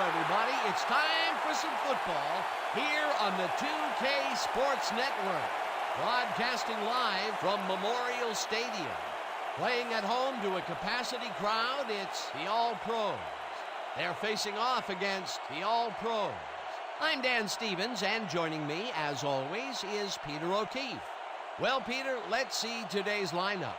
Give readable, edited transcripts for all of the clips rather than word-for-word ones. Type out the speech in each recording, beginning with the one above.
everybody. It's time for some football here on the 2K Sports Network. Broadcasting live from Memorial Stadium. Playing at home to a capacity crowd, it's the All-Pros. They're facing off against the All-Pros. I'm Dan Stevens, and joining me, as always, is Peter O'Keefe. Well, Peter, let's see today's lineups.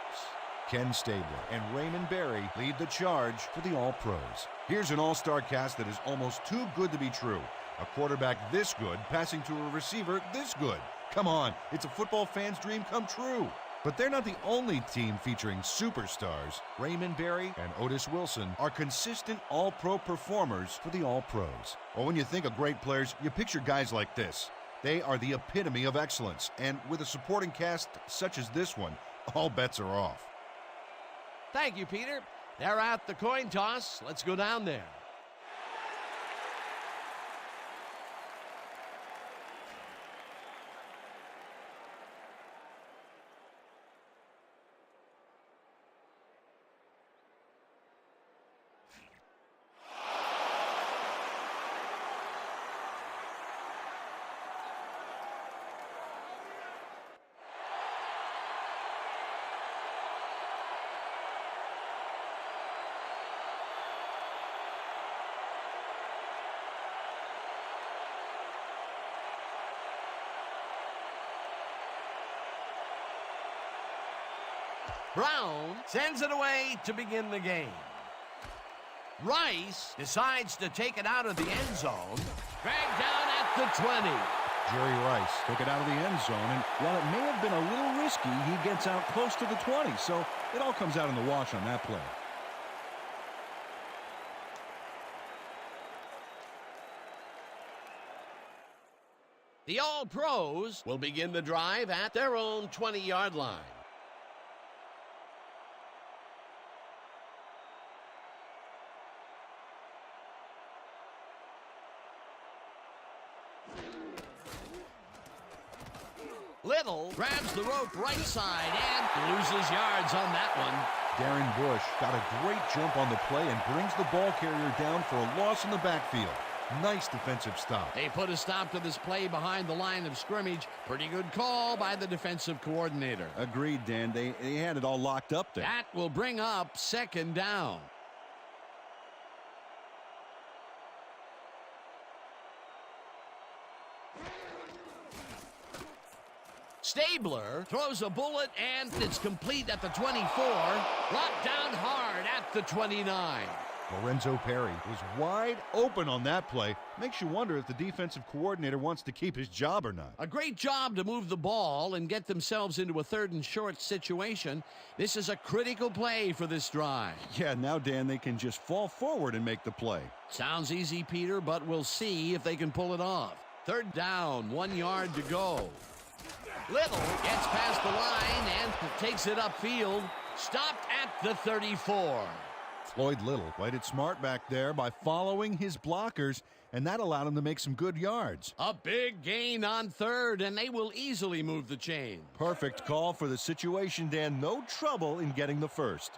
Ken Stabler and Raymond Berry lead the charge for the All-Pros. Here's an all-star cast that is almost too good to be true. A quarterback this good passing to a receiver this good. Come on, it's a football fan's dream come true. But they're not the only team featuring superstars. Raymond Berry and Otis Wilson are consistent All-Pro performers for the All-Pros. Well, when you think of great players, you picture guys like this. They are the epitome of excellence, and with a supporting cast such as this one, all bets are off. Thank you, Peter. They're at the coin toss. Let's go down there. Brown sends it away to begin the game. Rice decides to take it out of the end zone. Dragged down at the 20. Jerry Rice took it out of the end zone, and while it may have been a little risky, he gets out close to the 20, so it all comes out in the wash on that play. The All-Pros will begin the drive at their own 20-yard line. Little grabs the rope right side and loses yards on that one. Darren Bush got a great jump on the play and brings the ball carrier down for a loss in the backfield. Nice defensive stop. They put a stop to this play behind the line of scrimmage. Pretty good call by the defensive coordinator. Agreed, Dan. They had it all locked up there. That will bring up second down. Stabler throws a bullet, and it's complete at the 24. Brought down hard at the 29. Lorenzo Perry was wide open on that play. Makes you wonder if the defensive coordinator wants to keep his job or not. A great job to move the ball and get themselves into a 3rd and short situation. This is a critical play for this drive. Yeah, now, Dan, they can just fall forward and make the play. Sounds easy, Peter, but we'll see if they can pull it off. 3rd down, 1 yard to go. Little gets past the line and takes it upfield. Stopped at the 34. Floyd Little played it smart back there by following his blockers, and that allowed him to make some good yards. A big gain on 3rd, and they will easily move the chain. Perfect call for the situation, Dan. No trouble in getting the first.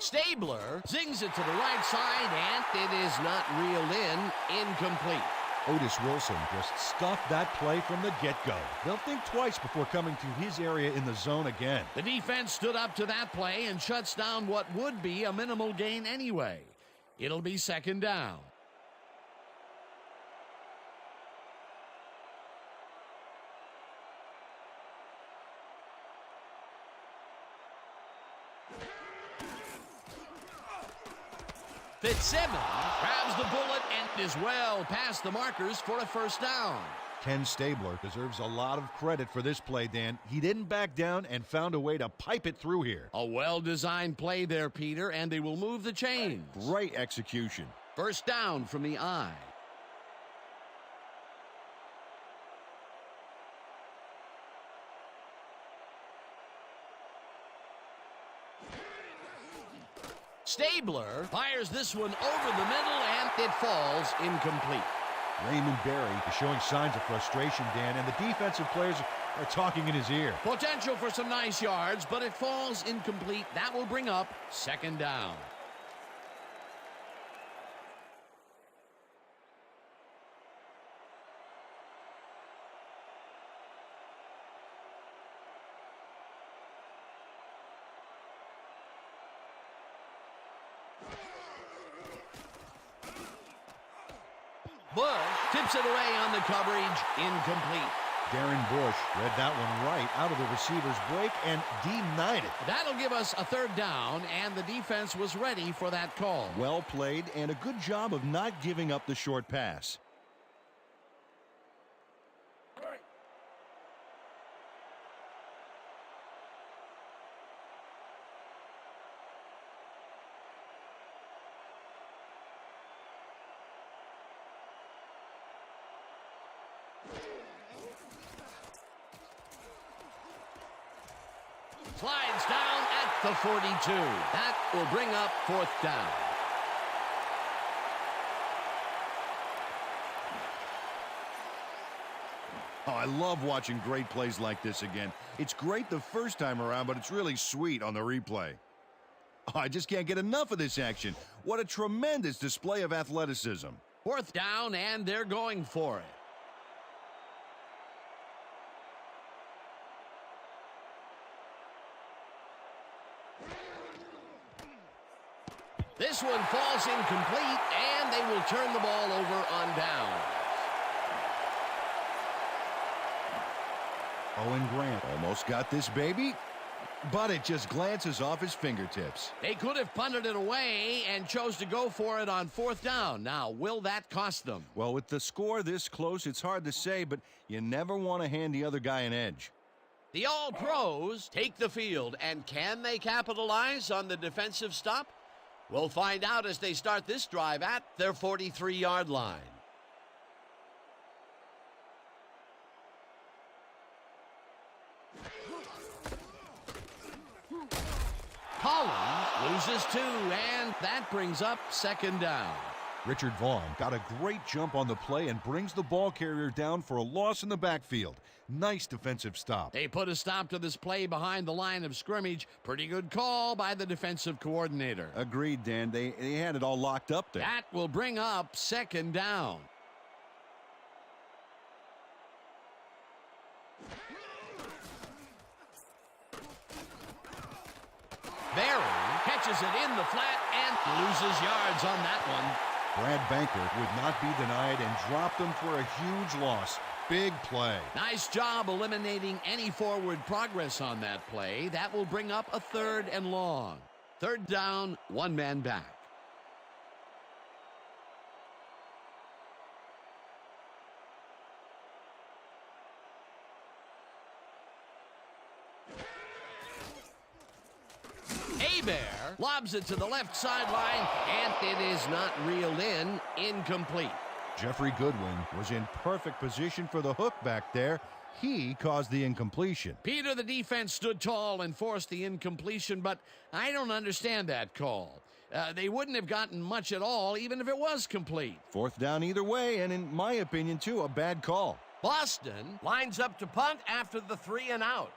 Stabler zings it to the right side, and it is not reeled in. Incomplete. Otis Wilson just stuffed that play from the get-go. They'll think twice before coming to his area in the zone again. The defense stood up to that play and shuts down what would be a minimal gain anyway. It'll be 2nd down. Fitzsimmons grabs the bullet and is well past the markers for a 1st down. Ken Stabler deserves a lot of credit for this play, Dan. He didn't back down and found a way to pipe it through here. A well-designed play there, Peter, and they will move the chains. Great execution. 1st down from the I. Stabler fires this one over the middle, and it falls incomplete. Raymond Berry is showing signs of frustration, Dan, and the defensive players are talking in his ear. Potential for some nice yards, but it falls incomplete. That will bring up second down. Bush tips it away on the coverage, incomplete. Darren Bush read that one right out of the receiver's break and denied it. That'll give us a third down, and the defense was ready for that call. Well played and a good job of not giving up the short pass. Slides down at the 42. That will bring up fourth down. Oh, I love watching great plays like this again. It's great the first time around, but it's really sweet on the replay. Oh, I just can't get enough of this action. What a tremendous display of athleticism. Fourth down, and they're going for it. This one falls incomplete, and they will turn the ball over on down. Owen Grant almost got this baby, but it just glances off his fingertips. They could have punted it away and chose to go for it on fourth down. Now, will that cost them? Well, with the score this close, it's hard to say, but you never want to hand the other guy an edge. The All-Pros take the field, and can they capitalize on the defensive stop? We'll find out as they start this drive at their 43-yard line. Collins loses two, and that brings up second down. Richard Vaughn got a great jump on the play and brings the ball carrier down for a loss in the backfield. Nice defensive stop. They put a stop to this play behind the line of scrimmage. Pretty good call by the defensive coordinator. Agreed, Dan. They had it all locked up there. That will bring up second down. Berry catches it in the flat and loses yards on that one. Brad Banker would not be denied and dropped them for a huge loss. Big play. Nice job eliminating any forward progress on that play. That will bring up a third and long. Third down, one man back. Bear lobs it to the left sideline, and it is not reeled in. Incomplete. Jeffrey Goodwin was in perfect position for the hook back there. He caused the incompletion. Peter, the defense stood tall and forced the incompletion, but I don't understand that call. They wouldn't have gotten much at all, even if it was complete. Fourth down either way, and in my opinion, too, a bad call. Boston lines up to punt after the 3 and out.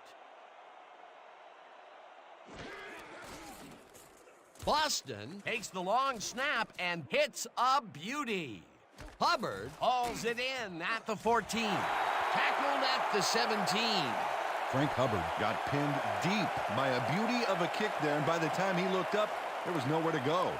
Boston takes the long snap and hits a beauty. Hubbard hauls it in at the 14. Tackled at the 17. Frank Hubbard got pinned deep by a beauty of a kick there, and by the time he looked up, there was nowhere to go.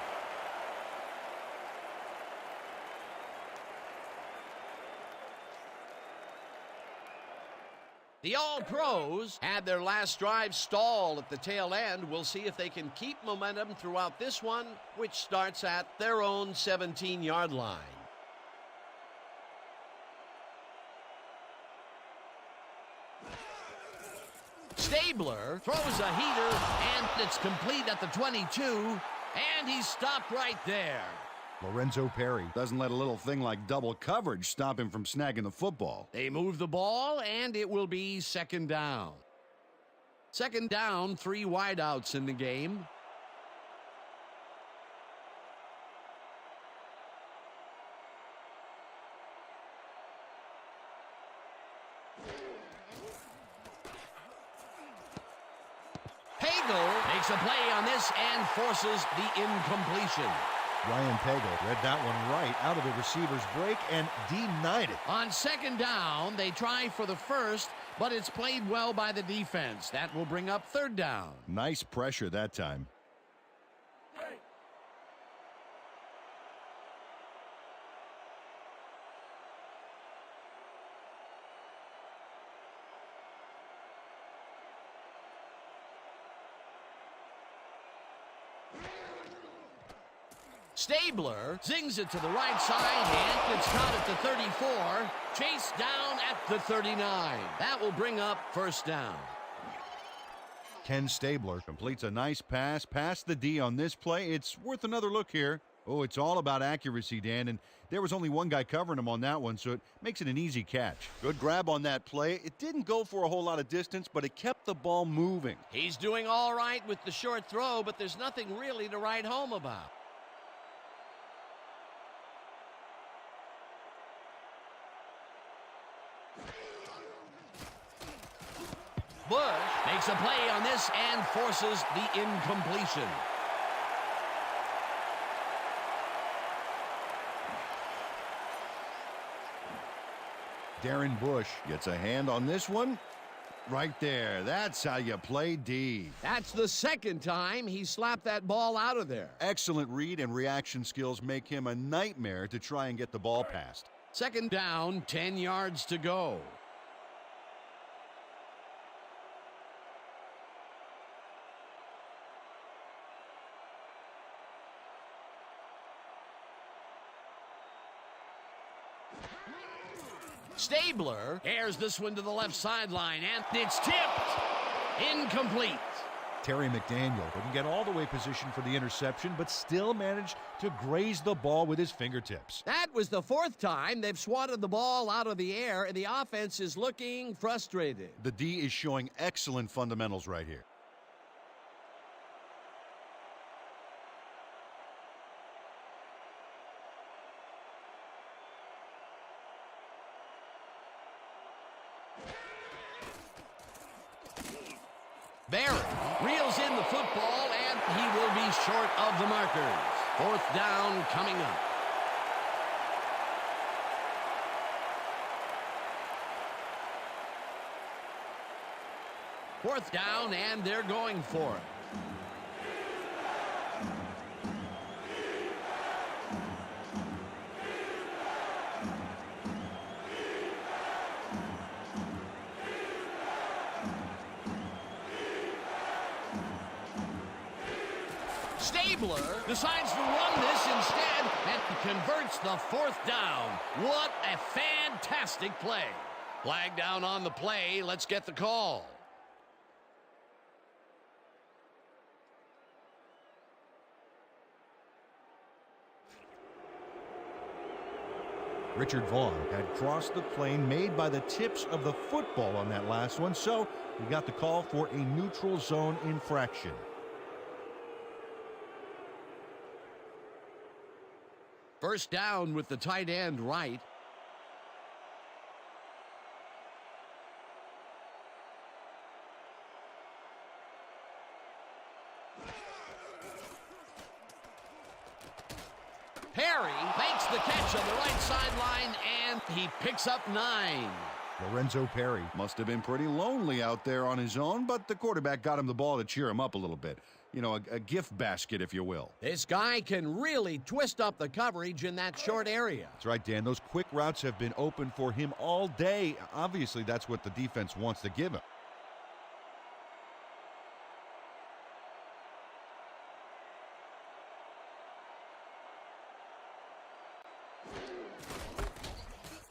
The All-Pros had their last drive stall at the tail end. We'll see if they can keep momentum throughout this one, which starts at their own 17-yard line. Stabler throws a heater, and it's complete at the 22, and he's stopped right there. Lorenzo Perry doesn't let a little thing like double coverage stop him from snagging the football. They move the ball, and it will be second down. Second down, 3 wideouts in the game. makes a play on this and forces the incompletion. Ryan Pagel read that one right out of the receiver's break and denied it. On second down, they try for the first, but it's played well by the defense. That will bring up third down. Nice pressure that time. Stabler zings it to the right side, and it's caught at the 34, chased down at the 39. That will bring up first down. Ken Stabler completes a nice pass past the D on this play. It's worth another look here. Oh, it's all about accuracy, Dan, and there was only one guy covering him on that one, so it makes it an easy catch. Good grab on that play. It didn't go for a whole lot of distance, but it kept the ball moving. He's doing all right with the short throw, but there's nothing really to write home about. Bush makes a play on this and forces the incompletion. Darren Bush gets a hand on this one. Right there. That's how you play D. That's the second time he slapped that ball out of there. Excellent read and reaction skills make him a nightmare to try and get the ball past. Second down, 10 yards to go. Stabler airs this one to the left sideline, and it's tipped. Incomplete. Terry McDaniel couldn't get all the way positioned for the interception, but still managed to graze the ball with his fingertips. That was the fourth time they've swatted the ball out of the air, and the offense is looking frustrated. The D is showing excellent fundamentals right here. Barry reels in the football, and he will be short of the markers. Fourth down coming up. Fourth down, and they're going for it. Stabler decides to run this instead and converts the fourth down. What a fantastic play. Flag down on the play. Let's get the call. Richard Vaughn had crossed the plane made by the tips of the football on that last one, so he got the call for a neutral zone infraction. First down with the tight end right. Perry makes the catch on the right sideline, and he picks up 9. Lorenzo Perry must have been pretty lonely out there on his own, but the quarterback got him the ball to cheer him up a little bit. You know, a gift basket, if you will. This guy can really twist up the coverage in that short area. That's right, Dan. Those quick routes have been open for him all day. Obviously, that's what the defense wants to give him.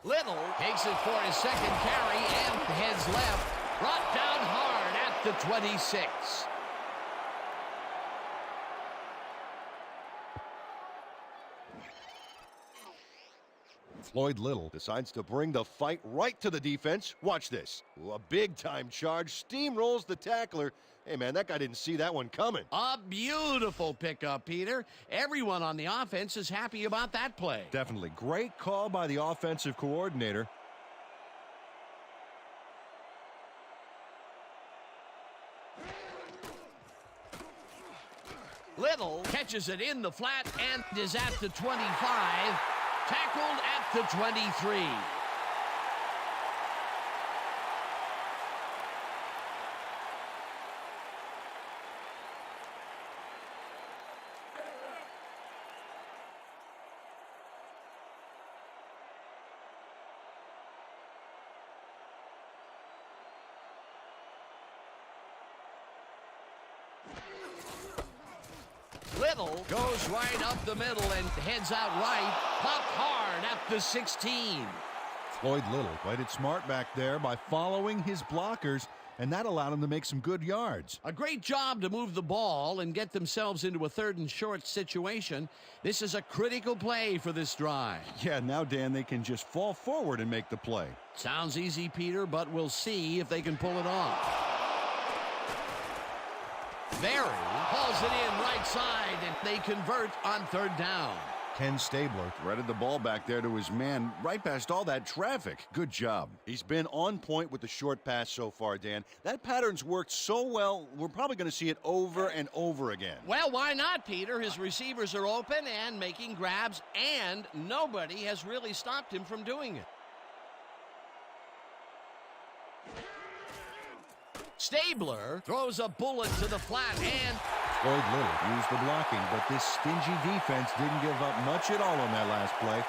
Little takes it for his second carry and heads left. Brought down hard at the 26. Floyd Little decides to bring the fight right to the defense. Watch this. Ooh, a big-time charge. Steamrolls the tackler. Hey, man, that guy didn't see that one coming. A beautiful pickup, Peter. Everyone on the offense is happy about that play. Definitely. Great call by the offensive coordinator. Little catches it in the flat and is at the 25. Tackled at the 23. Little goes right up the middle and heads out right. Popped hard at the 16. Floyd Little played it smart back there by following his blockers, and that allowed him to make some good yards. A great job to move the ball and get themselves into a 3rd and short situation. This is a critical play for this drive. Yeah, now, Dan, they can just fall forward and make the play. Sounds easy, Peter, but we'll see if they can pull it off. Berry hauls it in right side, and they convert on 3rd down. Ken Stabler threaded the ball back there to his man right past all that traffic. Good job. He's been on point with the short pass so far, Dan. That pattern's worked so well, we're probably going to see it over and over again. Well, why not, Peter? His receivers are open and making grabs, and nobody has really stopped him from doing it. Stabler throws a bullet to the flat, and Floyd Little used the blocking, but this stingy defense didn't give up much at all on that last play.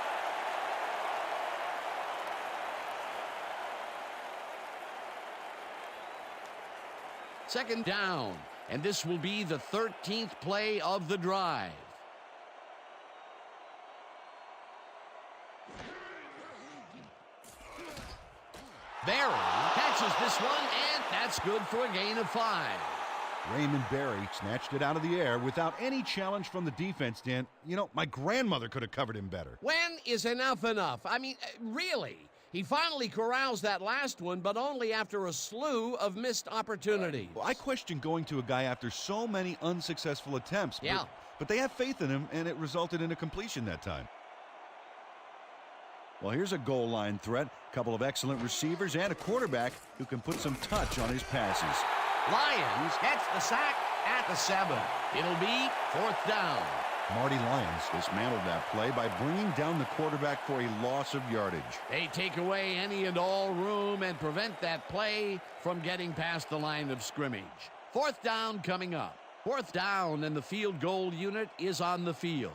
Second down, and this will be the 13th play of the drive. Berry catches this one, and that's good for a gain of 5. Raymond Berry snatched it out of the air without any challenge from the defense, Dan. You know, my grandmother could have covered him better. When is enough enough? I mean, really? He finally corrals that last one, but only after a slew of missed opportunities. Well, I question going to a guy after so many unsuccessful attempts. Yeah. But they have faith in him, and it resulted in a completion that time. Well, here's a goal line threat. A couple of excellent receivers and a quarterback who can put some touch on his passes. Lions gets the sack at the 7. It'll be 4th down. Marty Lyons dismantled that play by bringing down the quarterback for a loss of yardage. They take away any and all room and prevent that play from getting past the line of scrimmage. 4th down coming up. 4th down, and the field goal unit is on the field.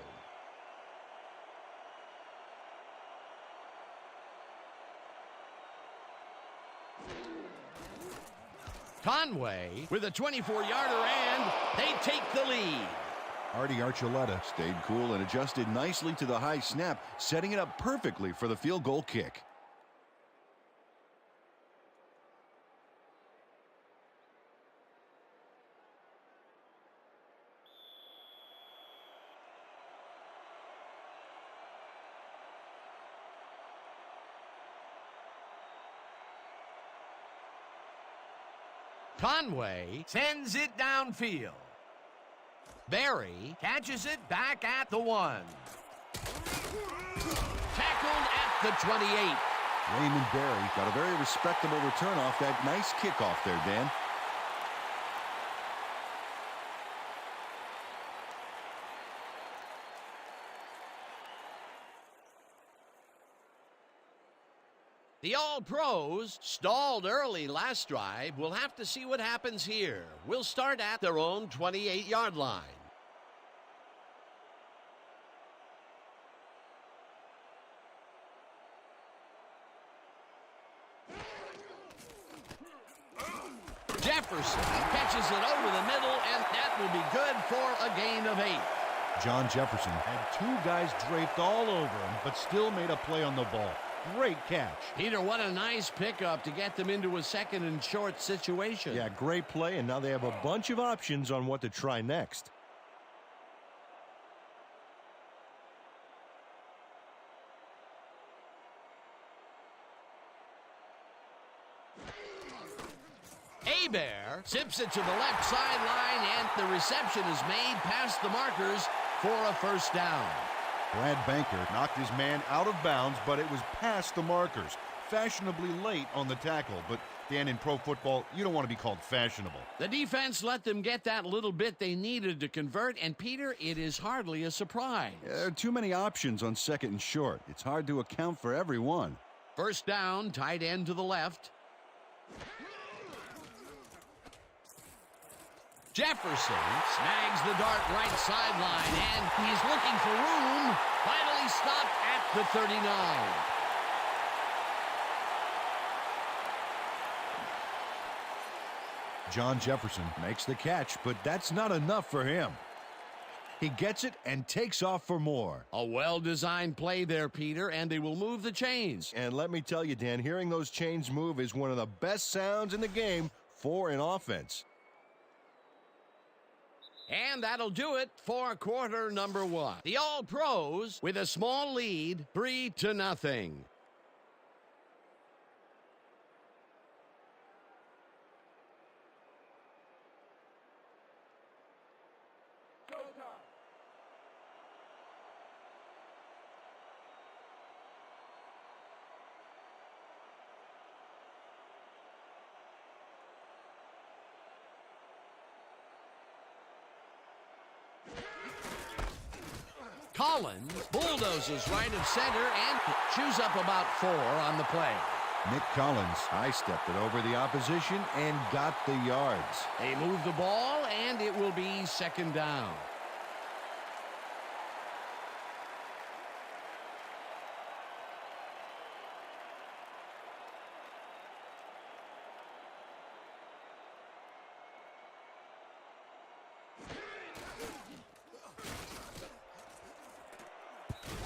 Conway with a 24-yarder, and they take the lead. Artie Archuleta stayed cool and adjusted nicely to the high snap, setting it up perfectly for the field goal kick. Conway sends it downfield. Berry catches it back at the 1. Tackled at the 28. Raymond Berry got a very respectable return off that nice kickoff there, Dan. The All-Pros stalled early last drive. We'll have to see what happens here. We'll start at their own 28-yard line. Jefferson catches it over the middle, and that will be good for a gain of 8. John Jefferson had 2 guys draped all over him, but still made a play on the ball. Great catch. Peter, what a nice pickup to get them into a 2nd and short situation. Yeah, great play, and now they have a bunch of options on what to try next. Hebert zips it to the left sideline, and the reception is made past the markers for a 1st down. Brad Banker knocked his man out of bounds, but it was past the markers. Fashionably late on the tackle, but Dan, in pro football, you don't want to be called fashionable. The defense let them get that little bit they needed to convert, and Peter, it is hardly a surprise. There are too many options on 2nd and short. It's hard to account for every one. First down, tight end to the left. Jefferson snags the dart right sideline, and he's looking for room. Finally stopped at the 39. John Jefferson makes the catch, but that's not enough for him. He gets it and takes off for more. A well-designed play there, Peter, and they will move the chains. And let me tell you, Dan, hearing those chains move is one of the best sounds in the game for an offense. And that'll do it for quarter number 1. The All-Pros with a small lead, 3-0. Collins bulldozes right of center and chews up about 4 on the play. Nick Collins high-stepped it over the opposition and got the yards. They move the ball, and it will be 2nd down.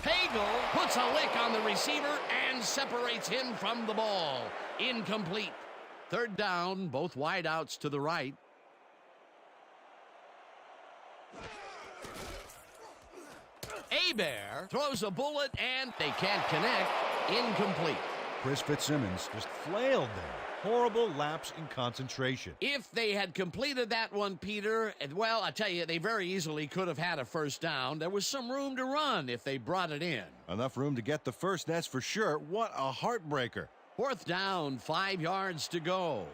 Hagel puts a lick on the receiver and separates him from the ball. Incomplete. 3rd down, both wideouts to the right. Hebert throws a bullet, and they can't connect. Incomplete. Chris Fitzsimmons just flailed there. Horrible lapse in concentration. If they had completed that one, Peter, well, I tell you, they very easily could have had a 1st down. There was some room to run if they brought it in. Enough room to get the first, that's for sure. What a heartbreaker. 4th down, 5 yards to go.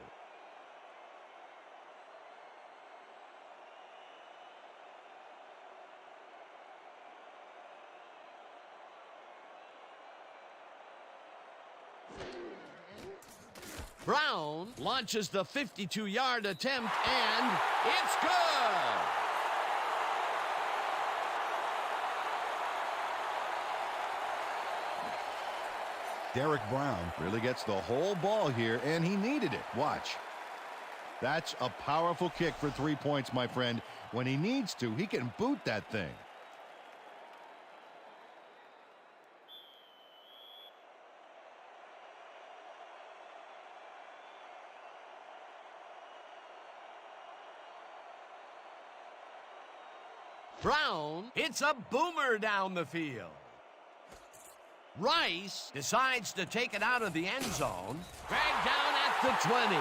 Brown launches the 52-yard attempt, and it's good! Derek Brown really gets the whole ball here, and he needed it. Watch. That's a powerful kick for 3 points, my friend. When he needs to, he can boot that thing. Brown hits a boomer down the field. Rice decides to take it out of the end zone. Dragged down at the 20.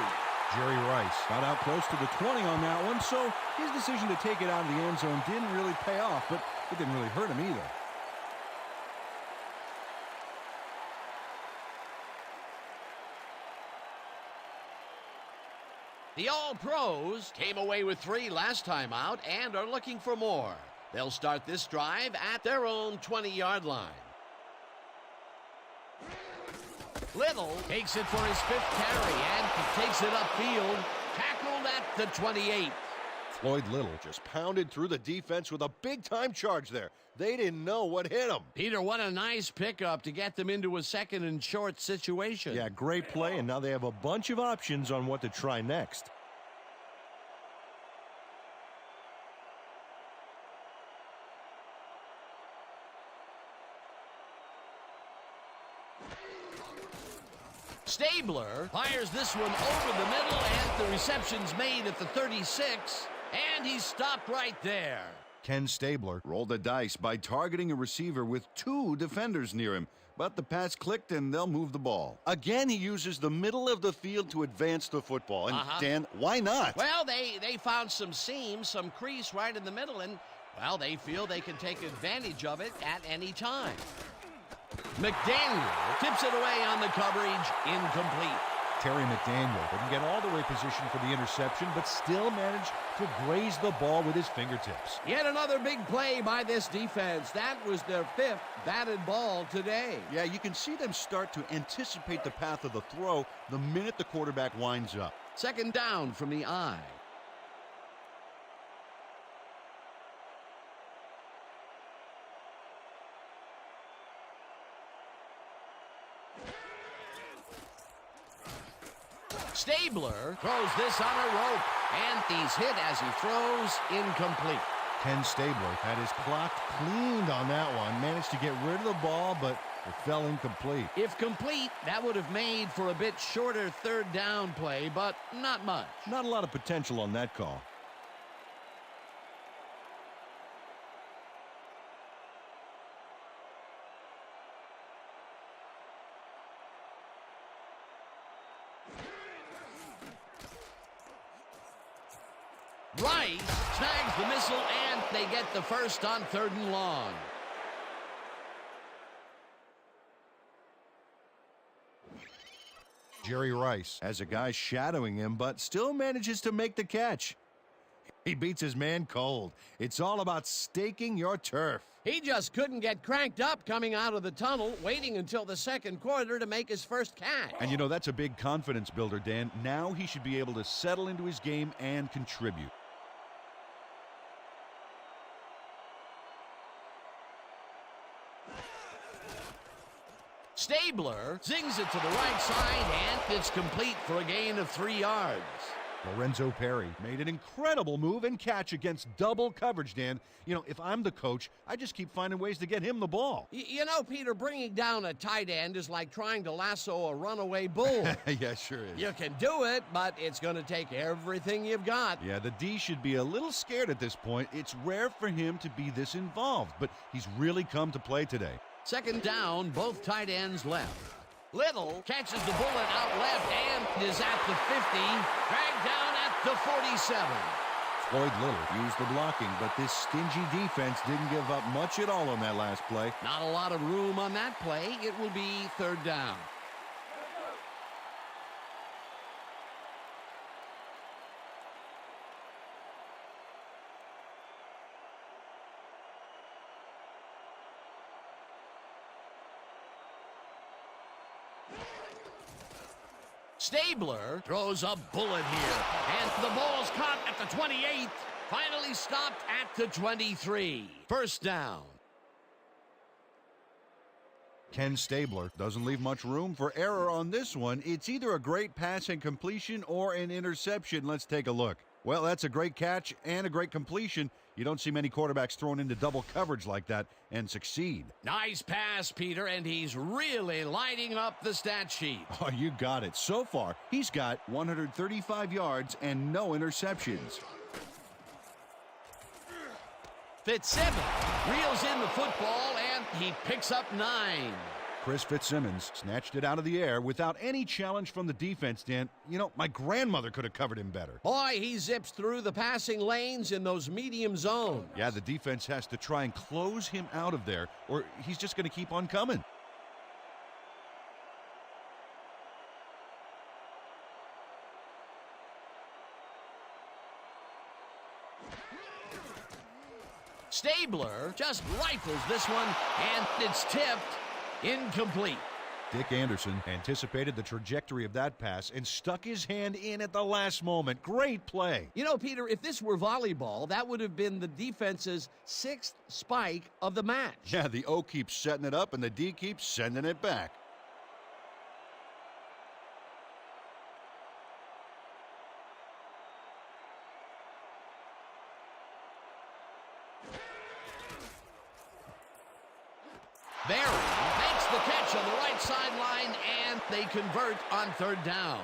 Jerry Rice got out close to the 20 on that one, so his decision to take it out of the end zone didn't really pay off, but it didn't really hurt him either. The All-Pros came away with 3 last time out and are looking for more. They'll start this drive at their own 20-yard line. Little takes it for his 5th carry and takes it upfield, tackled at the 28. Floyd Little just pounded through the defense with a big-time charge there. They didn't know what hit him. Peter, what a nice pickup to get them into a 2nd and short situation. Yeah, great play, and now they have a bunch of options on what to try next. Stabler fires this one over the middle, and the reception's made at the 36, and he's stopped right there. Ken Stabler rolled the dice by targeting a receiver with 2 defenders near him, but the pass clicked and they'll move the ball. Again, he uses the middle of the field to advance the football. And Dan, why not? Well, they found some seams, some crease right in the middle, and, well, they feel they can take advantage of it at any time. McDaniel tips it away on the coverage, incomplete. Terry McDaniel didn't get all the way positioned for the interception, but still managed to graze the ball with his fingertips. Yet another big play by this defense. That was their 5th batted ball today. Yeah, you can see them start to anticipate the path of the throw the minute the quarterback winds up. Second down from the I. Stabler throws this on a rope, and he's hit as he throws, incomplete. Ken Stabler had his clock cleaned on that one, managed to get rid of the ball, but it fell incomplete. If complete, that would have made for a bit shorter third down play, but not much. Not a lot of potential on that call. Rice snags the missile, and they get the first on 3rd and long. Jerry Rice Has a guy shadowing him, but still manages to make the catch. He beats his man cold. It's all about staking your turf. He just couldn't get cranked up coming out of the tunnel, waiting until the second quarter to make his first catch. And you know, that's a big confidence builder, Dan. Now he should be able to settle into his game and contribute. Stabler zings it to the right side, and it's complete for a gain of 3 yards. Lorenzo Perry made an incredible move and catch against double coverage, Dan. You know, if I'm the coach, I just keep finding ways to get him the ball. You know, Peter, bringing down a tight end is like trying to lasso a runaway bull. Yeah, sure is. You can do it, but it's going to take everything you've got. Yeah, the D should be a little scared at this point. It's rare for him to be this involved, but he's really come to play today. Second down, both tight ends left. Little catches the bullet out left and is at the 50, dragged down at the 47. Floyd Little used the blocking, but this stingy defense didn't give up much at all on that last play. Not a lot of room on that play. It will be 3rd down. Stabler throws a bullet here, and the ball's caught at the 28, finally stopped at the 23. First down. Ken Stabler doesn't leave much room for error on this one. It's either a great pass and completion or an interception. Let's take a look. Well, that's a great catch and a great completion. You don't see many quarterbacks thrown into double coverage like that and succeed. Nice pass, Peter, and he's really lighting up the stat sheet. Oh, you got it. So far, he's got 135 yards and no interceptions. Fitzsimmons reels in the football, and he picks up 9. Chris Fitzsimmons snatched it out of the air without any challenge from the defense, Dan. You know, my grandmother could have covered him better. Boy, he zips through the passing lanes in those medium zones. Yeah, the defense has to try and close him out of there, or he's just going to keep on coming. Stabler just rifles this one, and it's tipped. Incomplete. Dick Anderson anticipated the trajectory of that pass and stuck his hand in at the last moment. Great play. You know, Peter, if this were volleyball, that would have been the defense's 6th spike of the match. Yeah, the O keeps setting it up and the D keeps sending it back. Barry makes the catch on the right sideline, and they convert on 3rd down.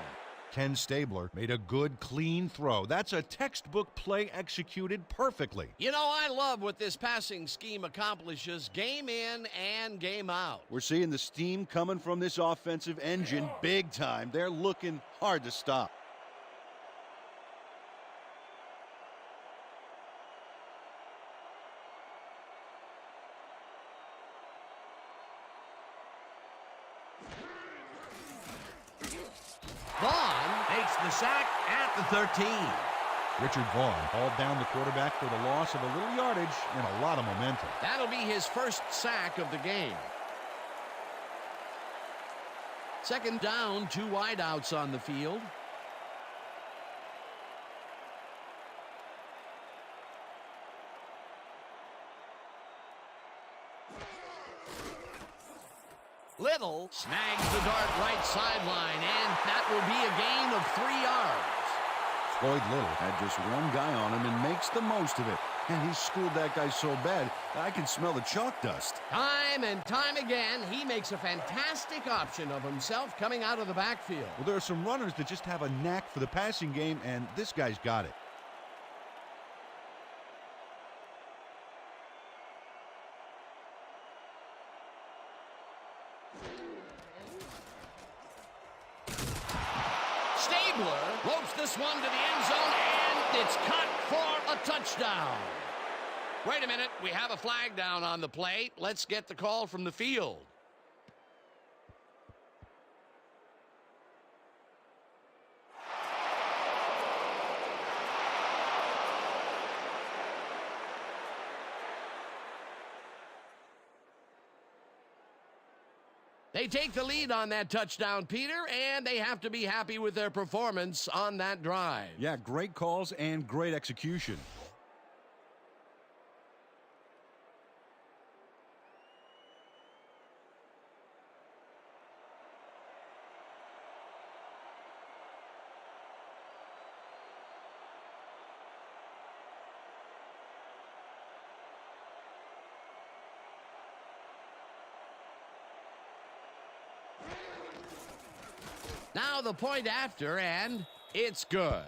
Ken Stabler made a good, clean throw. That's a textbook play executed perfectly. You know, I love what this passing scheme accomplishes game in and game out. We're seeing the steam coming from this offensive engine big time. They're looking hard to stop. Ball the sack at the 13. Richard Vaughn hauled down the quarterback for the loss of a little yardage and a lot of momentum. That'll be his first sack of the game. Second down, 2 wideouts on the field. Little snags the dart right sideline, and that will be a gain of 3 yards. Floyd Little had just one guy on him and makes the most of it. And he schooled that guy so bad, I can smell the chalk dust. Time and time again, he makes a fantastic option of himself coming out of the backfield. Well, there are some runners that just have a knack for the passing game, and this guy's got it. Stabler ropes this one to the end zone, and it's caught for a touchdown. Wait a minute, we have a flag down on the play. Let's get the call from the field. They take the lead on that touchdown, Peter, and they have to be happy with their performance on that drive. Yeah, great calls and great execution. Now the point after, and it's good.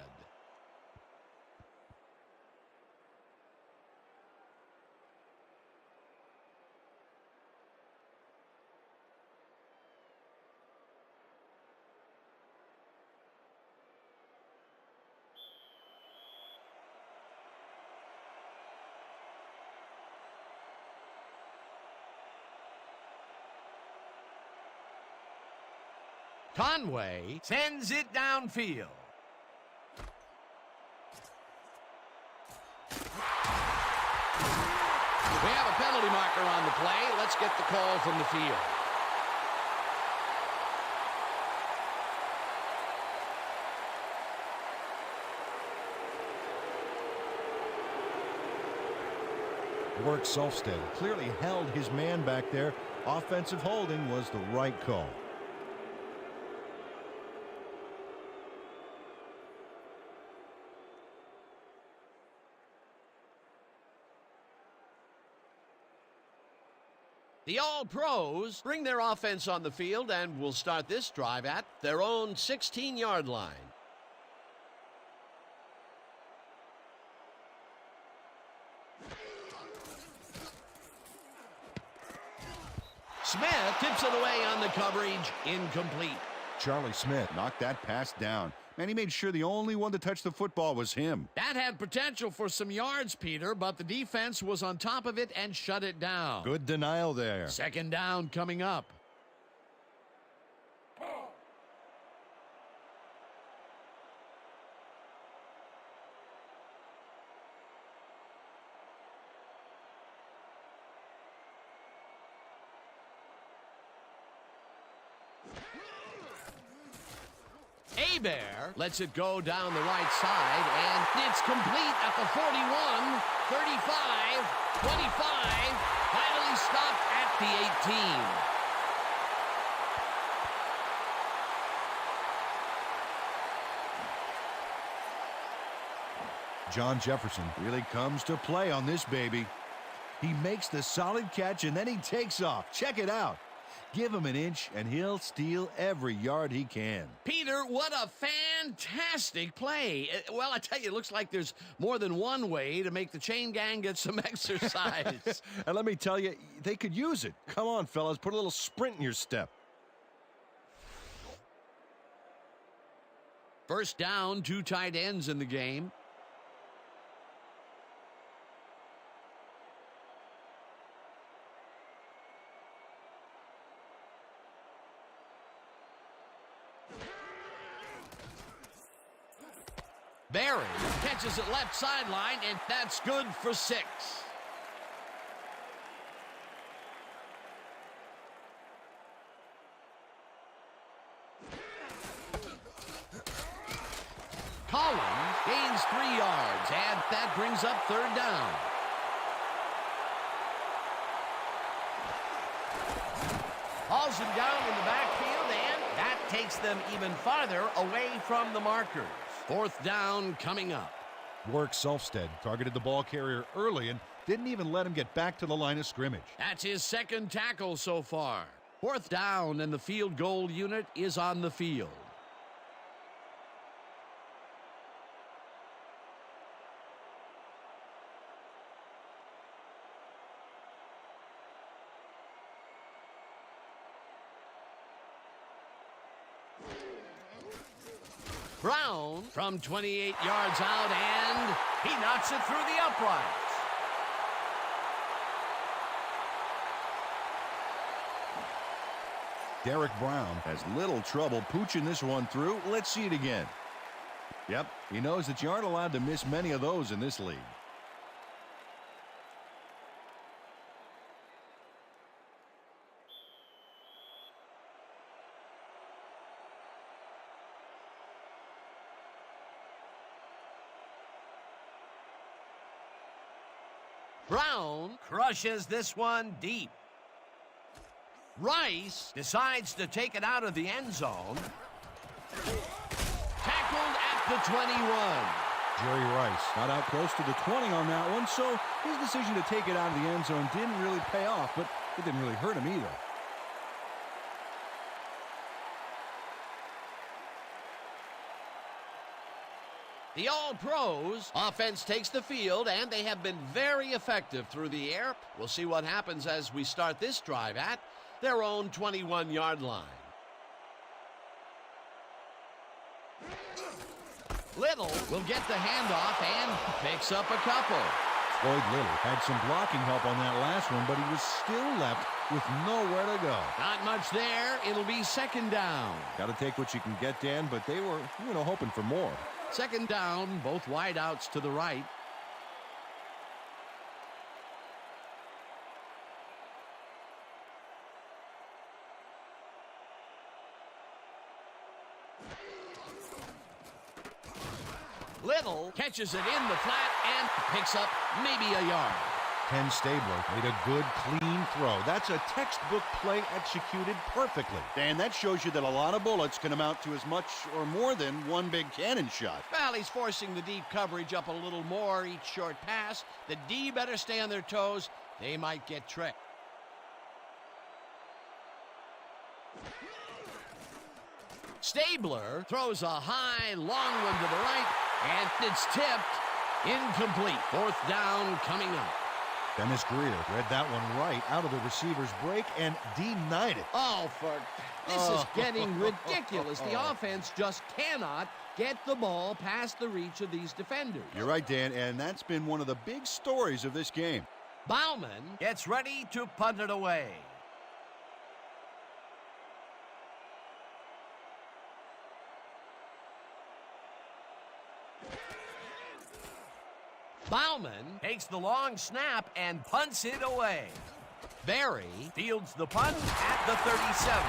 Conway sends it downfield. We have a penalty marker on the play. Let's get the call from the field. Work Selfstead clearly held his man back there. Offensive holding was the right call. The All-Pros bring their offense on the field and will start this drive at their own 16-yard line. Smith tips it away on the coverage, incomplete. Charlie Smith knocked that pass down. Man, he made sure the only one to touch the football was him. That had potential for some yards, Peter, but the defense was on top of it and shut it down. Good denial there. Second down coming up. Bear lets it go down the right side, and it's complete at the 41, 35, 25, finally stopped at the 18. John Jefferson really comes to play on this baby. He makes the solid catch, and then he takes off. Check it out. Give him an inch, and he'll steal every yard he can. Peter, what a fantastic play. Well, I tell you, it looks like there's more than one way to make the chain gang get some exercise. And let me tell you, they could use it. Come on, fellas, put a little sprint in your step. First down, 2 tight ends in the game. Barry catches it left sideline, and that's good for 6. Collins gains 3 yards, and that brings up 3rd down. Hauls him down in the backfield, and that takes them even farther away from the markers. 4th down coming up. Work Selfstead targeted the ball carrier early and didn't even let him get back to the line of scrimmage. That's his 2nd tackle so far. 4th down, and the field goal unit is on the field. Brown from 28 yards out, and he knocks it through the uprights. Derek Brown has little trouble pooching this one through. Let's see it again. Yep, he knows that you aren't allowed to miss many of those in this league. Brown crushes this one deep. Rice decides to take it out of the end zone. Tackled at the 21. Jerry Rice got out close to the 20 on that one, so his decision to take it out of the end zone didn't really pay off, but it didn't really hurt him either. The All-Pros offense takes the field, and they have been very effective through the air. We'll see what happens as we start this drive at their own 21-yard line. Little will get the handoff and picks up a couple. Floyd Little had some blocking help on that last one, but he was still left with nowhere to go. Not much there. It'll be 2nd down. Got to take what you can get, Dan, but they were, hoping for more. 2nd down, both wideouts to the right. Little catches it in the flat and picks up maybe a yard. Ken Stabler made a good, clean throw. That's a textbook play executed perfectly. Dan, that shows you that a lot of bullets can amount to as much or more than one big cannon shot. Well, he's forcing the deep coverage up a little more each short pass. The D better stay on their toes. They might get tricked. Stabler throws a high, long one to the right, and it's tipped. Incomplete. 4th down coming up. Dennis Greer read that one right out of the receiver's break and denied it. This is getting ridiculous. The offense just cannot get the ball past the reach of these defenders. You're right, Dan, and that's been one of the big stories of this game. Bauman gets ready to punt it away. Bauman takes the long snap and punts it away. Barry fields the punt at the 37.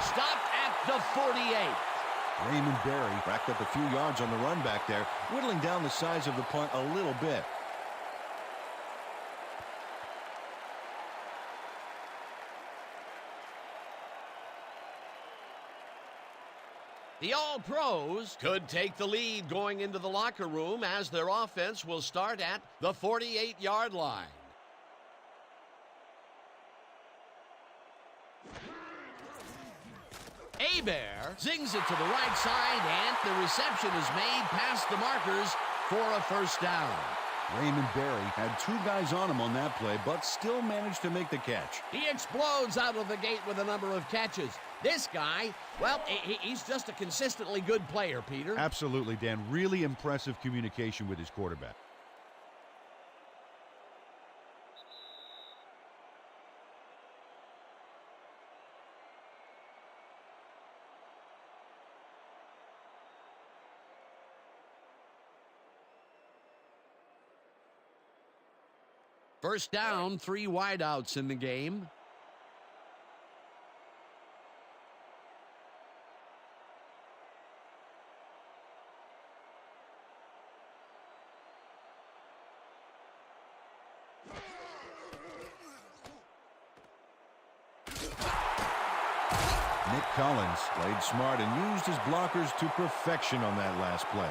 Stopped at the 48. Raymond Barry racked up a few yards on the run back there, whittling down the size of the punt a little bit. The All-Pros could take the lead going into the locker room as their offense will start at the 48-yard line. Hebert zings it to the right side, and the reception is made past the markers for a 1st down. Raymond Barry had 2 guys on him on that play, but still managed to make the catch. He explodes out of the gate with a number of catches. This guy, well, he's just a consistently good player, Peter. Absolutely, Dan. Really impressive communication with his quarterback. First down, 3 wideouts in the game. Nick Collins played smart and used his blockers to perfection on that last play.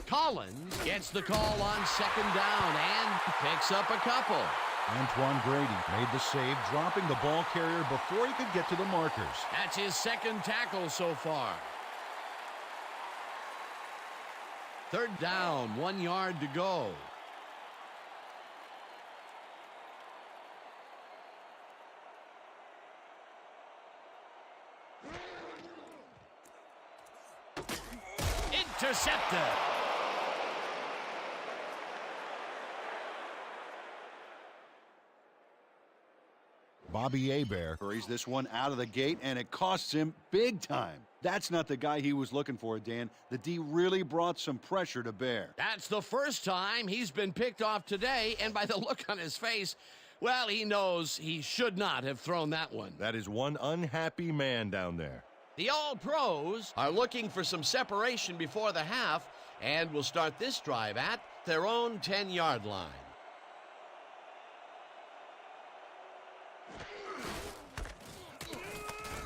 Collins gets the call on second down and picks up a couple. Antoine Grady made the save, dropping the ball carrier before he could get to the markers. That's his second tackle so far. Third down, 1 yard to go. Intercepted. Bobby Hebert hurries this one out of the gate, and it costs him big time. That's not the guy he was looking for, Dan. The D really brought some pressure to bear. That's the first time he's been picked off today, and by the look on his face, well, he knows he should not have thrown that one. That is one unhappy man down there. The All-Pros are looking for some separation before the half and will start this drive at their own 10-yard line.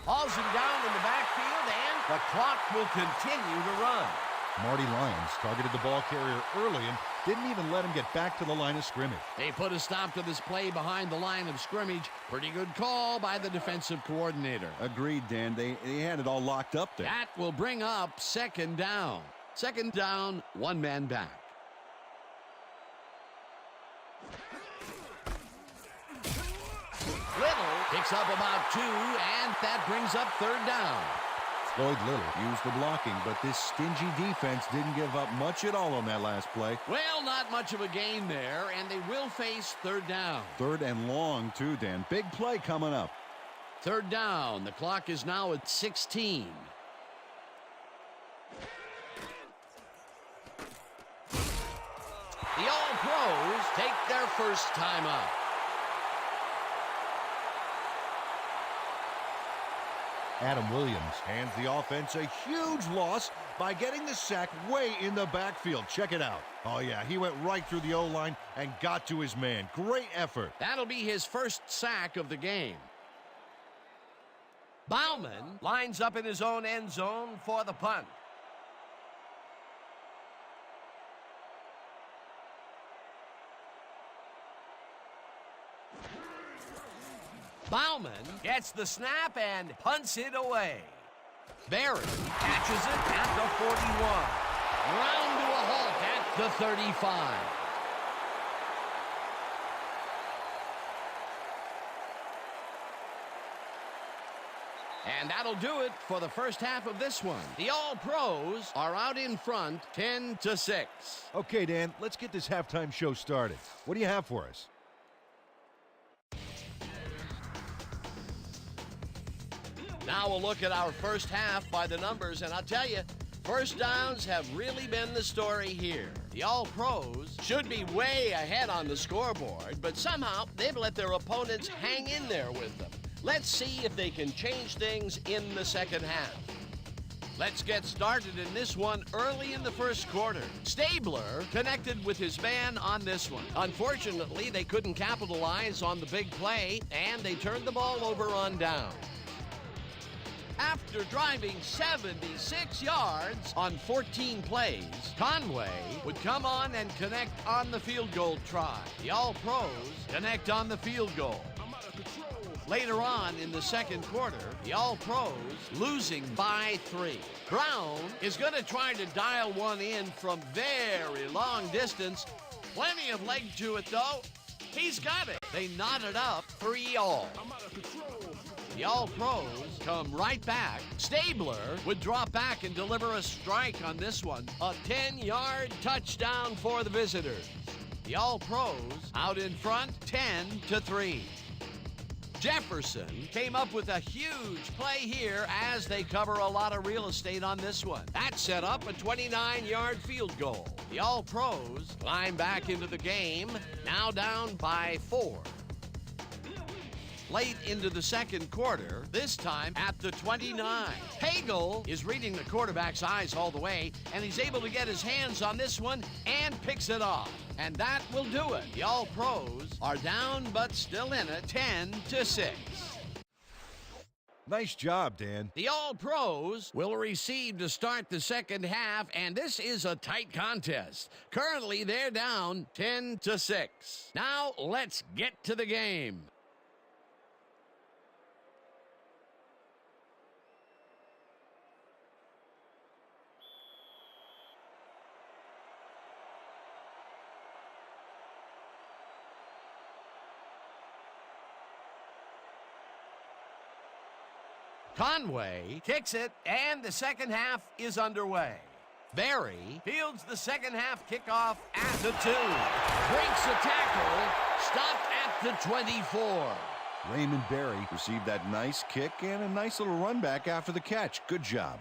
Hauls him down in the backfield, and the clock will continue to run. Marty Lyons targeted the ball carrier early and didn't even let him get back to the line of scrimmage. They put a stop to this play behind the line of scrimmage. Pretty good call by the defensive coordinator. Agreed, Dan. They had it all locked up there. That will bring up second down. Second down, 1 man back. Little picks up about 2, and that brings up third down. Floyd Little used the blocking, but this stingy defense didn't give up much at all on that last play. Well, not much of a gain there, and they will face third down. Third and long, too, Dan. Big play coming up. Third down. The clock is now at 16. The All-Pros take their first time out. Adam Williams hands the offense a huge loss by getting the sack way in the backfield. Check it out. Oh, yeah, he went right through the O-line and got to his man. Great effort. That'll be his first sack of the game. Bauman lines up in his own end zone for the punt. Bauman gets the snap and punts it away. Barry catches it at the 41. Round to a halt at the 35. And that'll do it for the first half of this one. The All-Pros are out in front 10-6. Okay, Dan, let's get this halftime show started. What do you have for us? Now we'll look at our first half by the numbers, and I'll tell you, first downs have really been the story here. The All-Pros should be way ahead on the scoreboard, but somehow they've let their opponents hang in there with them. Let's see if they can change things in the second half. Let's get started in this one early in the first quarter. Stabler connected with his man on this one. Unfortunately, they couldn't capitalize on the big play, and they turned the ball over on down. After driving 76 yards on 14 plays, Conway would come on and connect on the field goal try. The All-Pros connect on the field goal. Later on in the second quarter, the All-Pros losing by 3. Brown is going to try to dial one in from very long distance. Plenty of leg to it, though. He's got it. They knot it up 3-all. The All-Pros come right back. Stabler would drop back and deliver a strike on this one. A 10-yard touchdown for the visitors. The All-Pros out in front 10-3. Jefferson came up with a huge play here as they cover a lot of real estate on this one. That set up a 29-yard field goal. The All-Pros climb back into the game, now down by 4. Late into the second quarter, this time at the 29. Hagel is reading the quarterback's eyes all the way, and he's able to get his hands on this one and picks it off. And that will do it. The All-Pros are down but still in it, 10-6. Nice job, Dan. The All-Pros will receive to start the second half, and this is a tight contest. Currently, they're down 10-6. Now, let's get to the game. Conway kicks it, and the second half is underway. Berry fields the second half kickoff at the 2. Breaks a tackle, stopped at the 24. Raymond Berry received that nice kick and a nice little run back after the catch. Good job.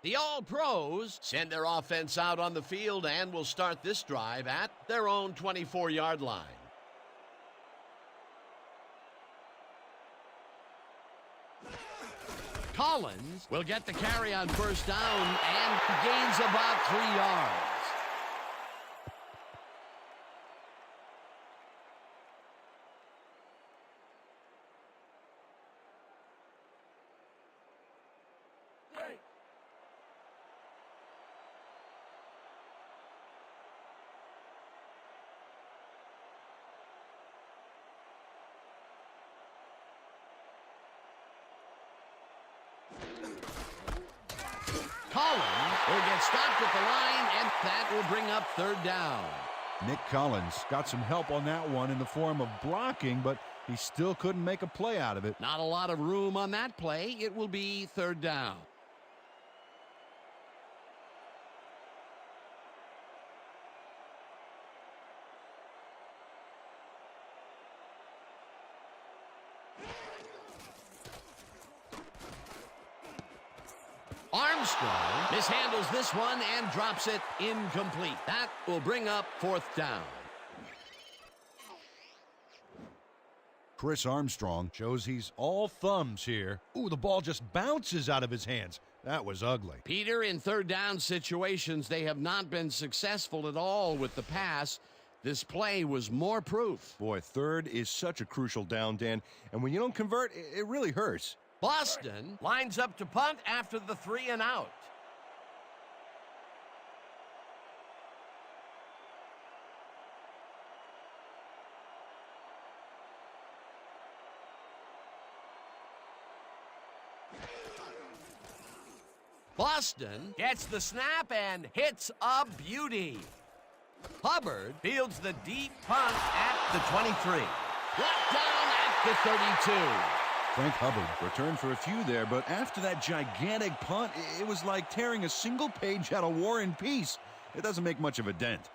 The All-Pros send their offense out on the field and will start this drive at their own 24-yard line. Collins will get the carry on first down and gains about 3 yards. Collins will get stopped at the line, and that will bring up third down. Nick Collins got some help on that one in the form of blocking, but he still couldn't make a play out of it. Not a lot of room on that play. It will be third down. Armstrong mishandles this one and drops it incomplete. That will bring up fourth down. Chris Armstrong shows he's all thumbs here. Ooh, the ball just bounces out of his hands. That was ugly. Peter, in third down situations, they have not been successful at all with the pass. This play was more proof. Boy, third is such a crucial down, Dan. And when you don't convert, it really hurts. Boston lines up to punt after the 3 and out. Boston gets the snap and hits a beauty. Hubbard fields the deep punt at the 23. Brought down at the 32. Frank Hubbard returned for a few there, but after that gigantic punt, it was like tearing a single page out of War and Peace. It doesn't make much of a dent.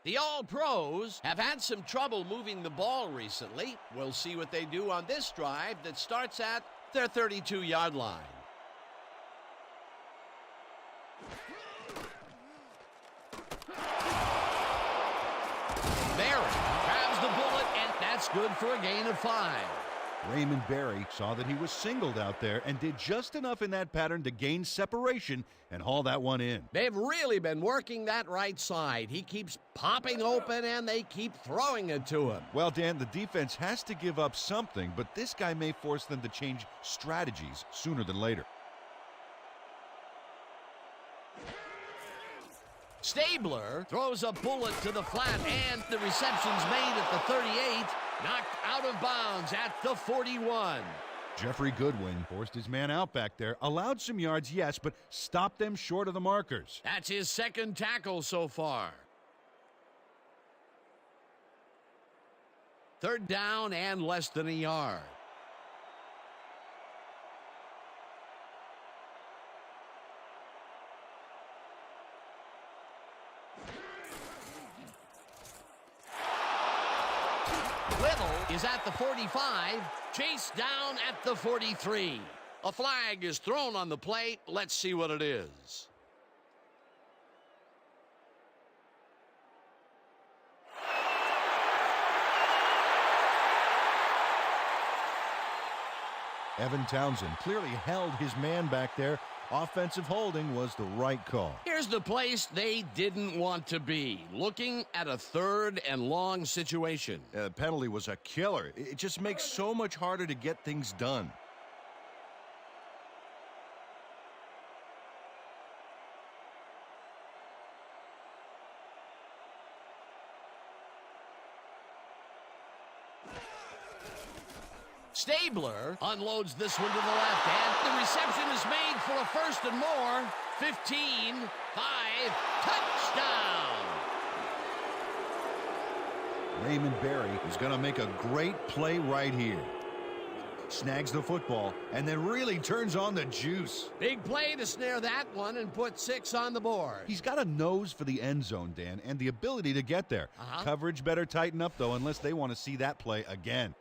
The All-Pros have had some trouble moving the ball recently. We'll see what they do on this drive that starts at their 32-yard line. Grabs the bullet, and that's good for a gain of 5. Raymond Berry saw that he was singled out there and did just enough in that pattern to gain separation and haul that one in. They've really been working that right side. He keeps popping open, and they keep throwing it to him. Well, Dan, the defense has to give up something, but this guy may force them to change strategies sooner than later. Stabler throws a bullet to the flat, and the reception's made at the 38, knocked out of bounds at the 41. Jeffrey Goodwin forced his man out back there, allowed some yards, yes, but stopped them short of the markers. That's his second tackle so far. Third down and less than a yard. Little is at the 45, chased down at the 43. A flag is thrown on the plate. Let's see what it is. Evan Townsend clearly held his man back there. Offensive holding was the right call. Here's the place they didn't want to be, looking at a third and long situation. The penalty was a killer. It just makes so much harder to get things done. Stabler unloads this one to the left, and the reception is made for a first and more. 15, 5, touchdown! Raymond Berry is going to make a great play right here. Snags the football and then really turns on the juice. Big play to snare that one and put 6 on the board. He's got a nose for the end zone, Dan, and the ability to get there. Coverage better tighten up, though, unless they want to see that play again.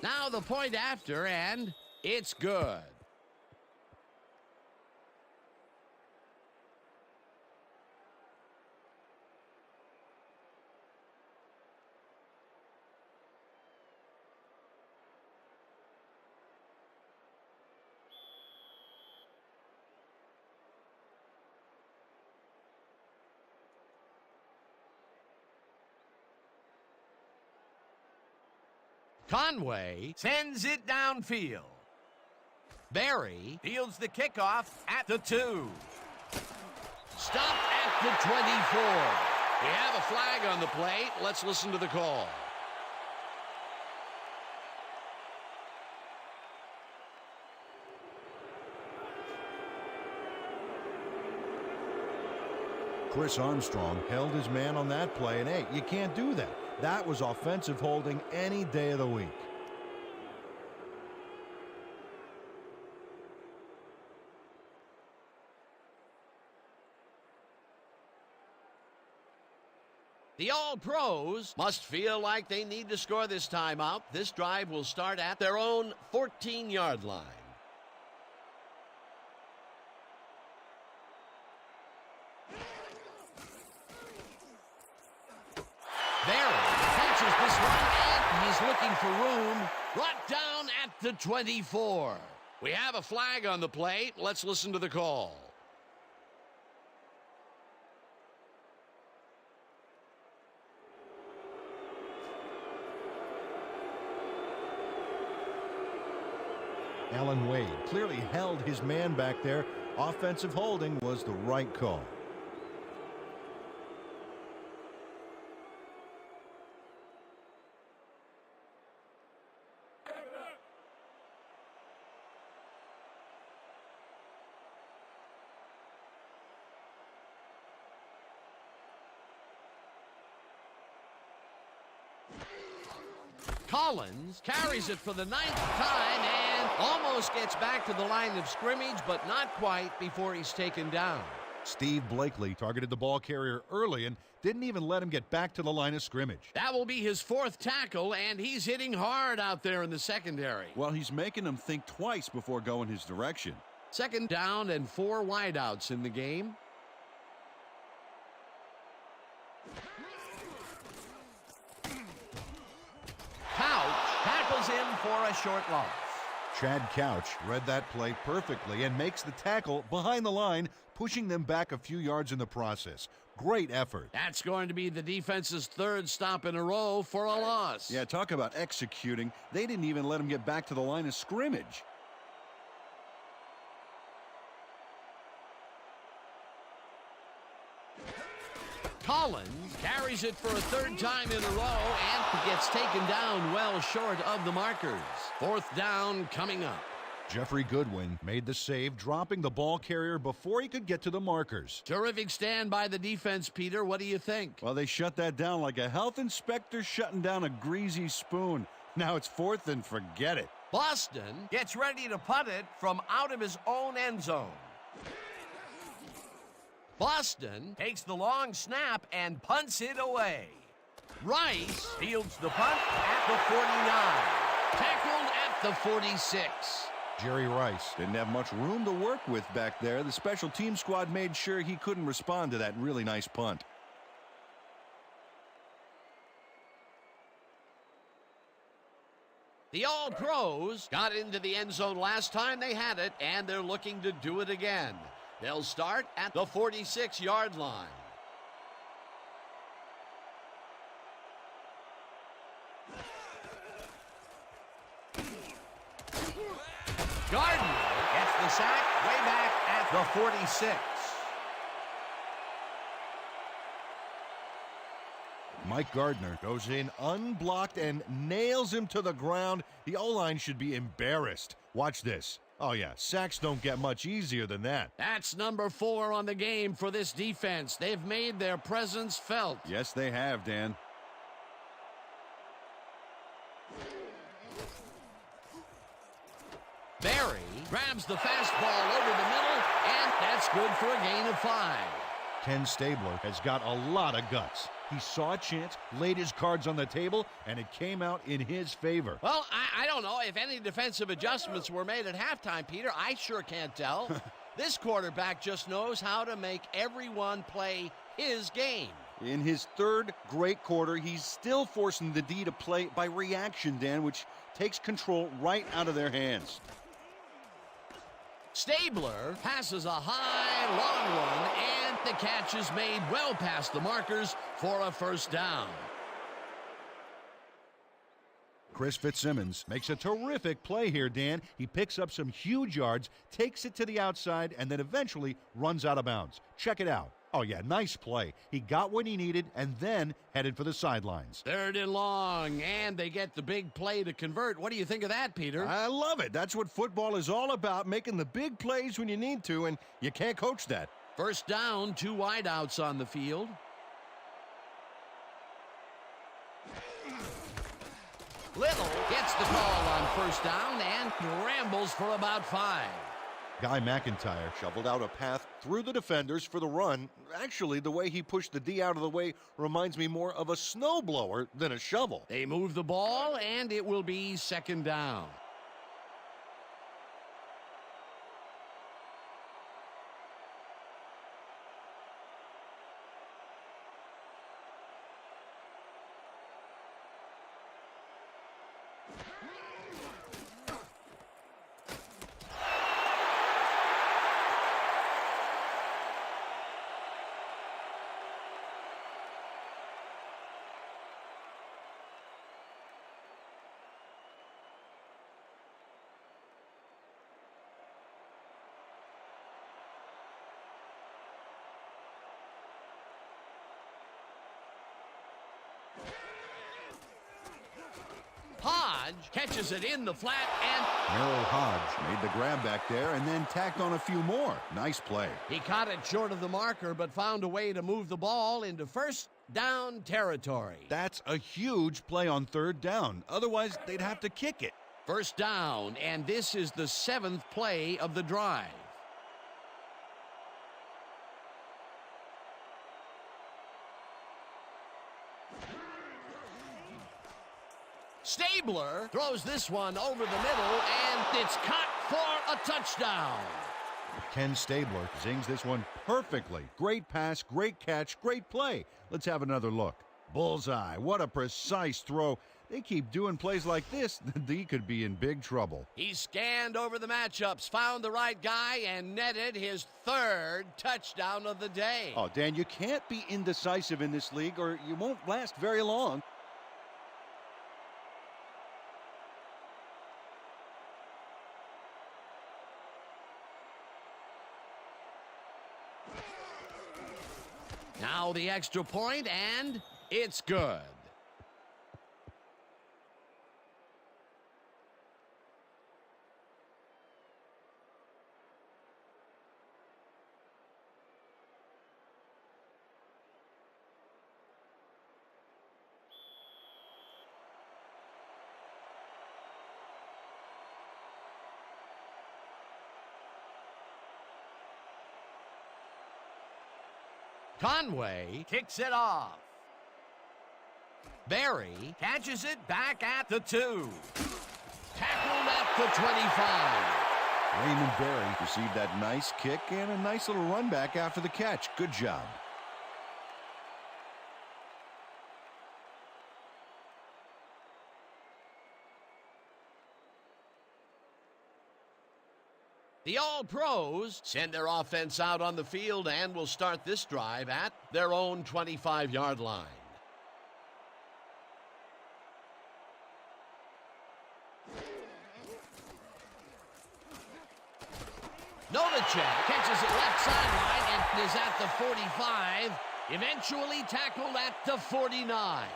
Now the point after, and it's good. Conway sends it downfield. Berry Fields the kickoff at the 2. stopped at the 24. We have a flag on the plate. Let's listen to the call. Chris Armstrong held his man on that play, and hey, you can't do that. That was offensive holding any day of the week. The All-Pros must feel like they need to score this time out. This drive will start at their own 14-yard line. Barry catches this one, and he's looking for room. Brought down at the 24. We have a flag on the plate. Let's listen to the call. Alan Wade clearly held his man back there. Offensive holding was the right call. Collins carries it for the 9th time and almost gets back to the line of scrimmage, but not quite before he's taken down. Steve Blakely targeted the ball carrier early and didn't even let him get back to the line of scrimmage. That will be his 4th tackle, and he's hitting hard out there in the secondary. Well, he's making them think twice before going his direction. 2nd down and 4 wideouts in the game. Couch tackles him for a short loss. Chad Couch read that play perfectly and makes the tackle behind the line, pushing them back a few yards in the process. Great effort. That's going to be the defense's third stop in a row for a loss. Yeah, talk about executing. They didn't even let him get back to the line of scrimmage. Collins carries it for a third time in a row and gets taken down well short of the markers. Fourth down coming up. Jeffrey Goodwin made the save, dropping the ball carrier before he could get to the markers. Terrific stand by the defense, Peter. What do you think? Well, they shut that down like a health inspector shutting down a greasy spoon. Now it's fourth and forget it. Boston Gets ready to punt it from out of his own end zone. Boston Takes the long snap and punts it away. Rice Fields the punt at the 49. tackled at the 46. Jerry Rice. Didn't have much room to work with back there. The special team squad made sure he couldn't respond to that really nice punt. The All-Pros got into the end zone last time they had it, and they're looking to do it again. They'll start at the 46-yard line. Gardner Gets the sack way back at the 46. Mike Gardner Goes in unblocked and nails him to the ground. The O-line should be embarrassed. Watch this. Oh, yeah, sacks don't get much easier than that. That's number 4 on the game for this defense. They've made their presence felt. Yes, they have, Dan. Barry grabs the fastball over the middle, and that's good for a gain of 5. Ken Stabler has got a lot of guts. He saw a chance, laid his cards on the table, and it came out in his favor. Well, I don't know if any defensive adjustments were made at halftime, Peter. I sure can't tell. This quarterback just knows how to make everyone play his game. In his third great quarter, he's still forcing the D to play by reaction, Dan, which takes control right out of their hands. Stabler passes a high, long one, and the catch is made well past the markers for a first down. Chris Fitzsimmons makes a terrific play here, Dan. He picks up some huge yards, takes it to the outside, and then eventually runs out of bounds. Check it out. Oh, yeah, nice play. He got what he needed and then headed for the sidelines. Third and long, and they get the big play to convert. What do you think of that, Peter? I love it. That's what football is all about, making the big plays when you need to, and you can't coach that. First down, 2 wideouts on the field. Little gets the call on first down and rambles for about 5. Guy McIntyre Shoveled out a path through the defenders for the run. Actually, the way he pushed the D out of the way reminds me more of a snowblower than a shovel. They move the ball, and it will be second down. Hodge catches it in the flat, and Merrill Hodge made the grab back there and then tacked on a few more. Nice play. he caught it short of the marker, but found a way to move the ball into first down territory. That's a huge play on third down. Otherwise, they'd have to kick it. First down, and this is the 7th play of the drive. Stabler throws this one over the middle, and it's caught for a touchdown. Ken Stabler zings this one perfectly. Great pass, great catch, great play. Let's have another look. Bullseye. What a precise throw. They keep doing plays like this, the D could be in big trouble. He scanned over the matchups, found the right guy, and netted his third touchdown of the day. Oh, Dan, you can't be indecisive in this league or you won't last very long. Now the extra point, and it's good. Conway kicks it off. Barry catches it back at the 2. Tackled at the 25. Raymond Barry received that nice kick and a nice little run back after the catch. Good job. The All-Pros send their offense out on the field and will start this drive at their own 25-yard line. Novacek catches it left sideline and is at the 45, eventually tackled at the 49.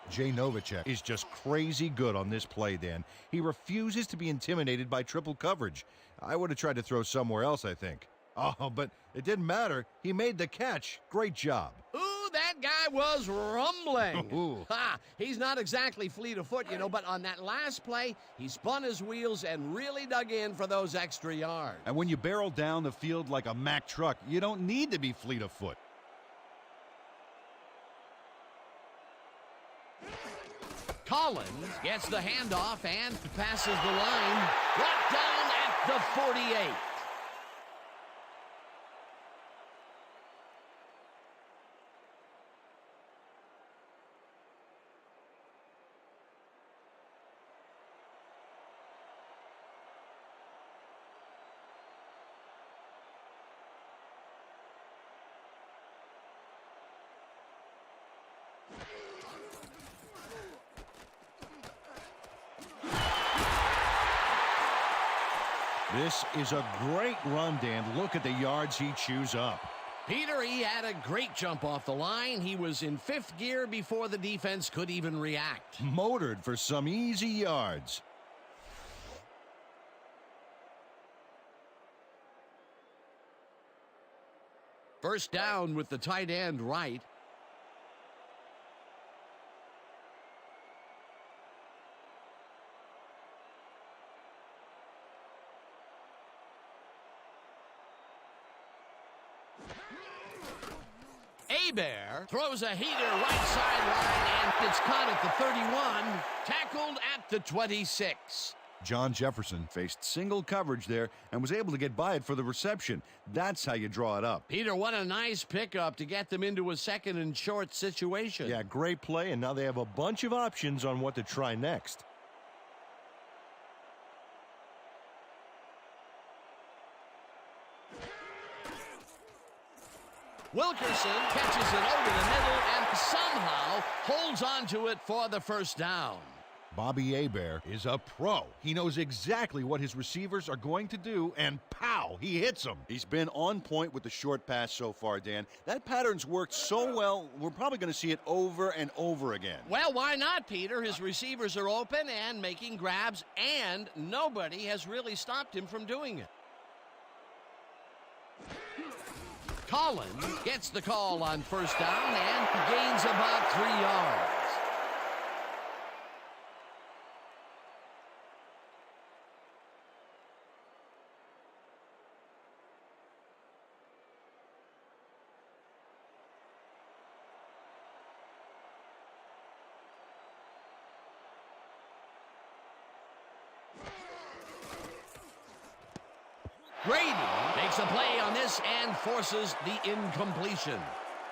Jay Novacek is just crazy good on this play, Dan. He refuses to be intimidated by triple coverage. I would have tried to throw somewhere else, I think. Oh, but it didn't matter. He made the catch. Great job. Ooh, that guy was rumbling. Ooh. Ha! He's not exactly fleet of foot, but on that last play, he spun his wheels and really dug in for those extra yards. And when you barrel down the field like a Mack truck, you don't need to be fleet of foot. Collins gets the handoff and passes the line. Brought down at the 48. This is a great run, Dan. Look at the yards he chews up. Peter, he had a great jump off the line. He was in 5th gear before the defense could even react. Motored for some easy yards. First down with the tight end right. Bear throws a heater right sideline, and it's caught at the 31, tackled at the 26. John Jefferson faced single coverage there and was able to get by it for the reception. That's how you draw it up. Peter, what a nice pickup to get them into a 2nd and short situation. Yeah, great play, and now they have a bunch of options on what to try next. Wilkerson catches it over the middle and somehow holds on to it for the first down. Bobby Hebert is a pro. He knows exactly what his receivers are going to do, and pow, he hits them. He's been on point with the short pass so far, Dan. That pattern's worked so well, we're probably going to see it over and over again. Well, why not, Peter? His receivers are open and making grabs, and nobody has really stopped him from doing it. Collins gets the call on first down and gains about 3 yards. Grady makes a play on this and forces the incompletion.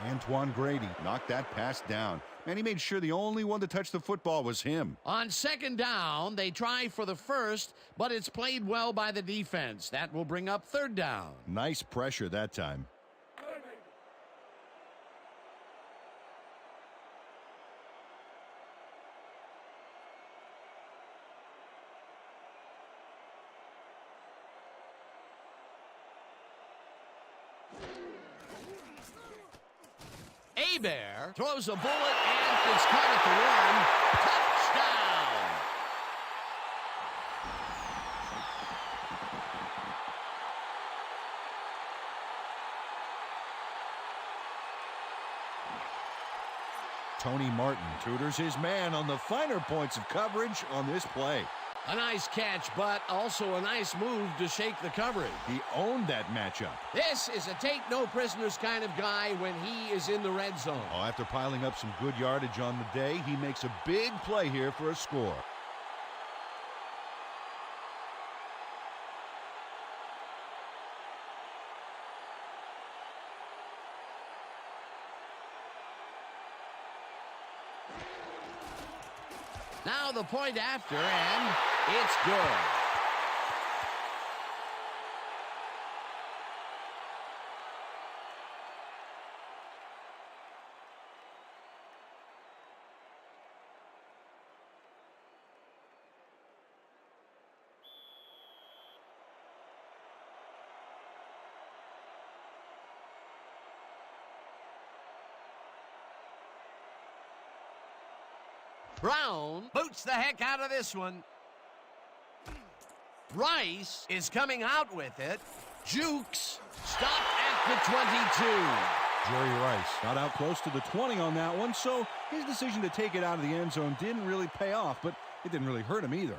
Antoine Grady knocked that pass down. and he made sure the only one to touch the football was him. On second down, they try for the first, but it's played well by the defense. That will bring up third down. Nice pressure that time. Bear throws a bullet, and it's caught at the one. Touchdown! Tony Martin tutors his man on the finer points of coverage on this play. A nice catch, but also a nice move to shake the coverage. He owned that matchup. This is a take-no-prisoners kind of guy when he is in the red zone. Oh, after piling up some good yardage on the day, he makes a big play here for a score. Now the point after, and it's good. Brown boots the heck out of this one. Rice is coming out with it. Jukes stopped at the 22. Jerry Rice got out close to the 20 on that one, so his decision to take it out of the end zone didn't really pay off, but it didn't really hurt him either.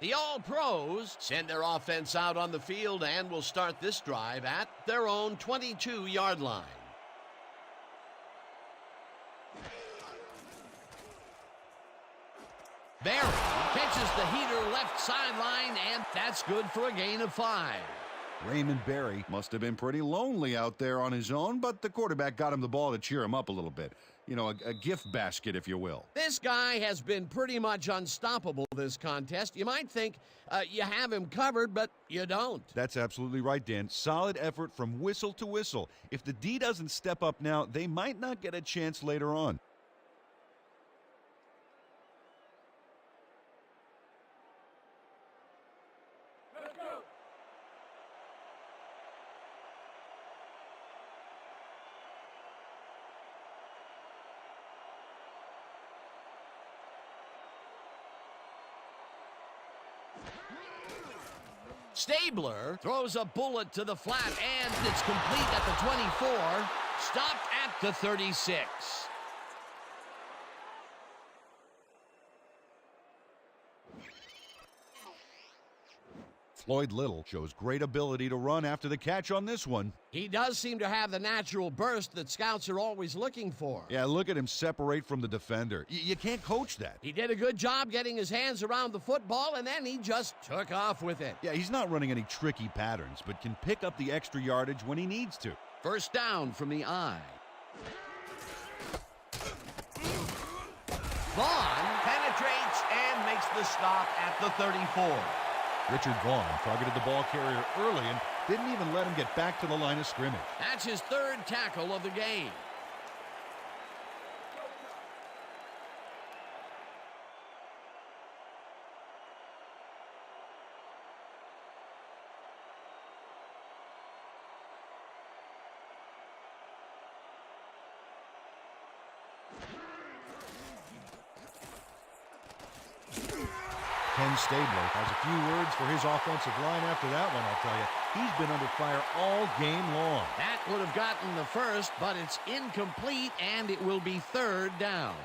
The All-Pros send their offense out on the field and will start this drive at their own 22-yard line. Barry catches the heater left sideline, and that's good for a gain of 5. Raymond Berry must have been pretty lonely out there on his own, but the quarterback got him the ball to cheer him up a little bit. You know, a gift basket, if you will. This guy has been pretty much unstoppable this contest. You might think you have him covered, but you don't. That's absolutely right, Dan. Solid effort from whistle to whistle. If the D doesn't step up now, they might not get a chance later on. Stabler throws a bullet to the flat, and it's complete at the 24, stopped at the 36. Floyd Little shows great ability to run after the catch on this one. He does seem to have the natural burst that scouts are always looking for. Yeah, look at him separate from the defender. You can't coach that. He did a good job getting his hands around the football, and then he just took off with it. Yeah, he's not running any tricky patterns, but can pick up the extra yardage when he needs to. First down from the I. Vaughn Penetrates and makes the stop at the 34. Richard Vaughn targeted the ball carrier early and didn't even let him get back to the line of scrimmage. That's his third tackle of the game. Ken Stabler has a few words for his offensive line after that one, I'll tell you. He's been under fire all game long. That would have gotten the first, but it's incomplete, and it will be third down.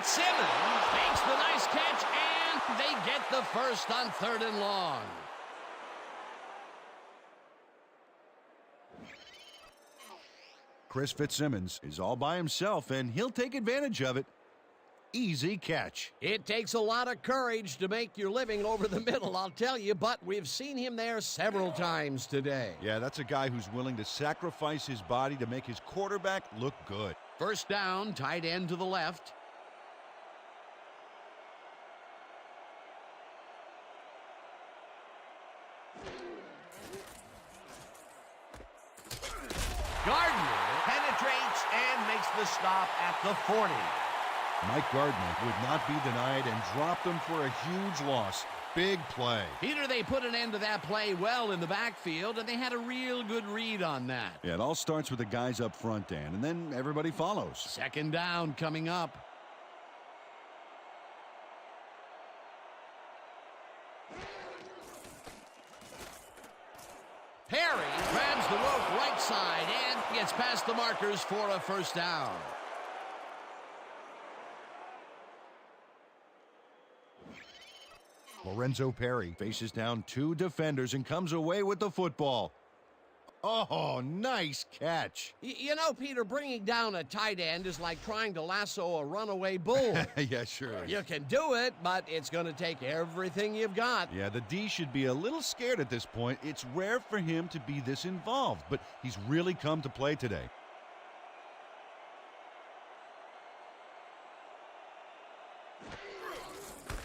Simmons makes the nice catch, and they get the first on 3rd and long. Chris Fitzsimmons is all by himself, and he'll take advantage of it. Easy catch. It takes a lot of courage to make your living over the middle, I'll tell you, but we've seen him there several times today. Yeah, that's a guy who's willing to sacrifice his body to make his quarterback look good. First down, tight end to the left. Gardner penetrates and makes the stop at the 40. Mike Gardner would not be denied and dropped him for a huge loss. Big play. Peter, they put an end to that play well in the backfield, and they had a real good read on that. Yeah, it all starts with the guys up front, Dan, and then everybody follows. Second down coming up. Perry grabs the rope right side and gets past the markers for a first down. Lorenzo Perry faces down 2 defenders and comes away with the football. Oh, nice catch. You know, Peter, bringing down a tight end is like trying to lasso a runaway bull. Yeah, sure. You can do it, but it's going to take everything you've got. Yeah, the D should be a little scared at this point. It's rare for him to be this involved, but he's really come to play today.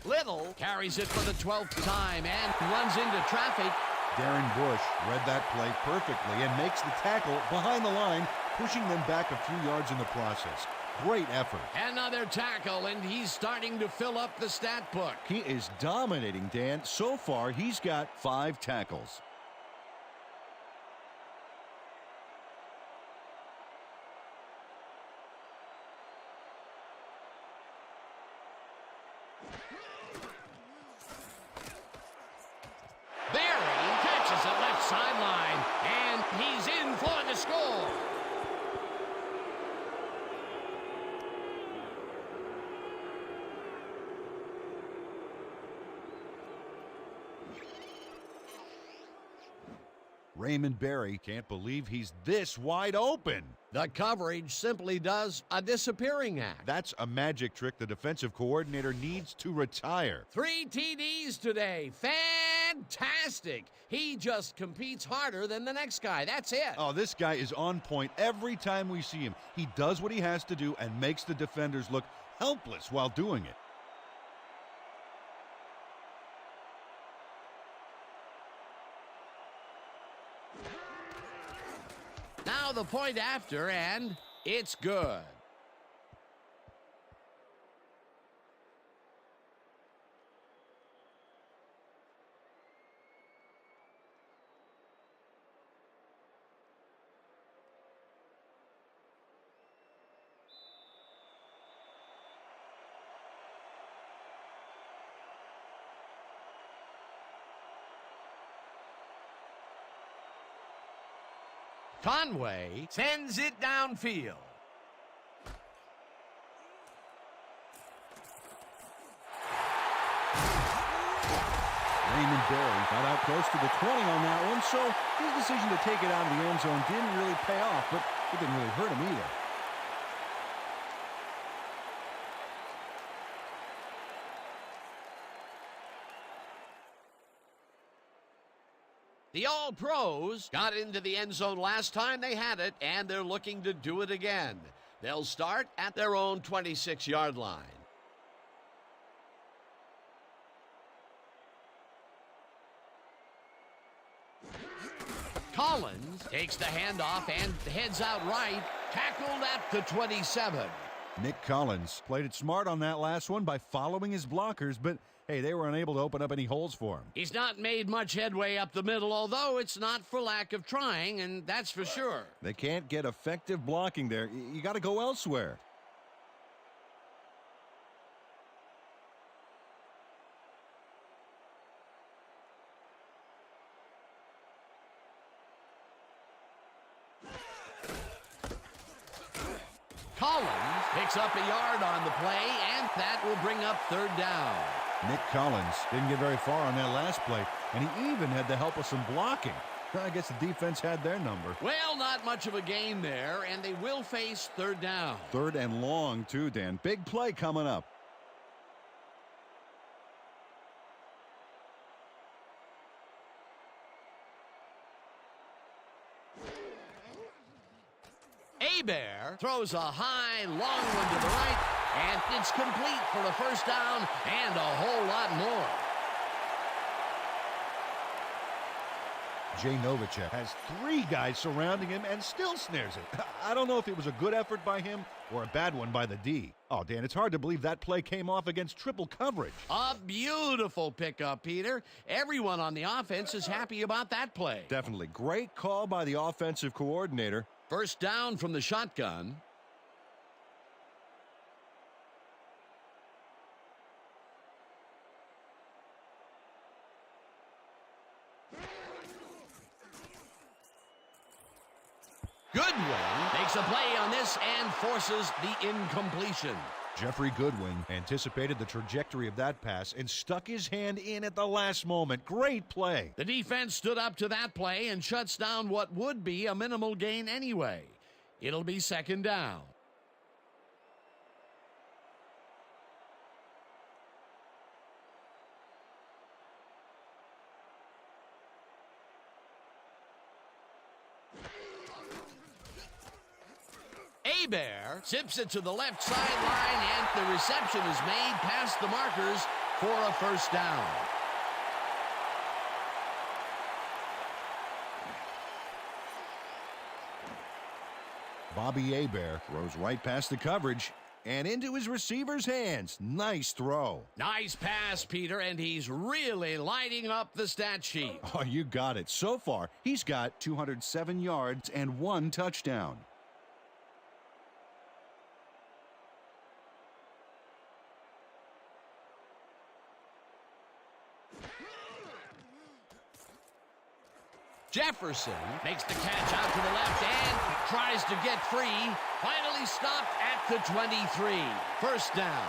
Little carries it for the 12th time and runs into traffic. Darren Bush read that play perfectly and makes the tackle behind the line, pushing them back a few yards in the process. Great effort. Another tackle, and he's starting to fill up the stat book. He is dominating, Dan. So far, he's got 5 tackles. Barry catches it left sideline, and he's in for the score. Raymond Berry can't believe he's this wide open. The coverage simply does a disappearing act. That's a magic trick the defensive coordinator needs to retire. 3 TDs today. Fantastic. He just competes harder than the next guy. That's it. Oh, this guy is on point every time we see him. He does what he has to do and makes the defenders look helpless while doing it. Now the point after, and it's good. Conway sends it downfield. Raymond Berry got out close to the 20 on that one, so his decision to take it out of the end zone didn't really pay off, but it didn't really hurt him either. The All-Pros got into the end zone last time they had it, and they're looking to do it again. They'll start at their own 26-yard line. Collins takes the handoff and heads out right, tackled at the 27. Nick Collins played it smart on that last one by following his blockers, but hey, they were unable to open up any holes for him. He's not made much headway up the middle, although it's not for lack of trying, and that's for sure. They can't get effective blocking there. You got to go elsewhere. Collins picks up a yard on the play, and that will bring up third down. Nick Collins didn't get very far on that last play, and he even had the help of some blocking. I guess the defense had their number. Well, not much of a gain there, and they will face third down. Third and long, too, Dan. Big play coming up. Hebert throws a high, long one to the right, and it's complete for a first down and a whole lot more. Jay Novacek has 3 guys surrounding him and still snares it. I don't know if it was a good effort by him or a bad one by the D. Oh, Dan, it's hard to believe that play came off against triple coverage. A beautiful pickup, Peter. Everyone on the offense is happy about that play. Definitely. Great call by the offensive coordinator. First down from the shotgun. Goodwin makes a play on this and forces the incompletion. Jeffrey Goodwin anticipated the trajectory of that pass and stuck his hand in at the last moment. Great play. The defense stood up to that play and shuts down what would be a minimal gain anyway. It'll be second down. Hebert zips it to the left sideline, and the reception is made past the markers for a first down. Bobby Hebert Throws right past the coverage and into his receiver's hands. Nice throw. Nice pass, Peter, and he's really lighting up the stat sheet. Oh, you got it. So far, he's got 207 yards and 1 touchdown. Jefferson makes the catch out to the left and tries to get free. Finally stopped at the 23. First down.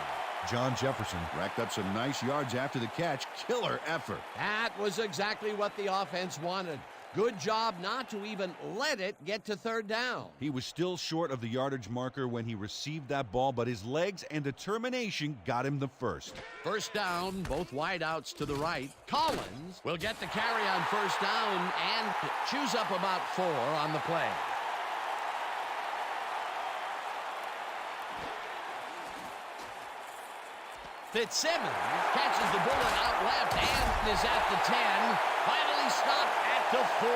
John Jefferson Racked up some nice yards after the catch. Killer effort. That was exactly what the offense wanted. Good job not to even let it get to third down. He was still short of the yardage marker when he received that ball, but his legs and determination got him the first. First down, both wideouts to the right. Collins will get the carry on first down and chews up about 4 on the play. Fitzsimmons catches the bullet out left and is at the 10. Finally stopped at the 4.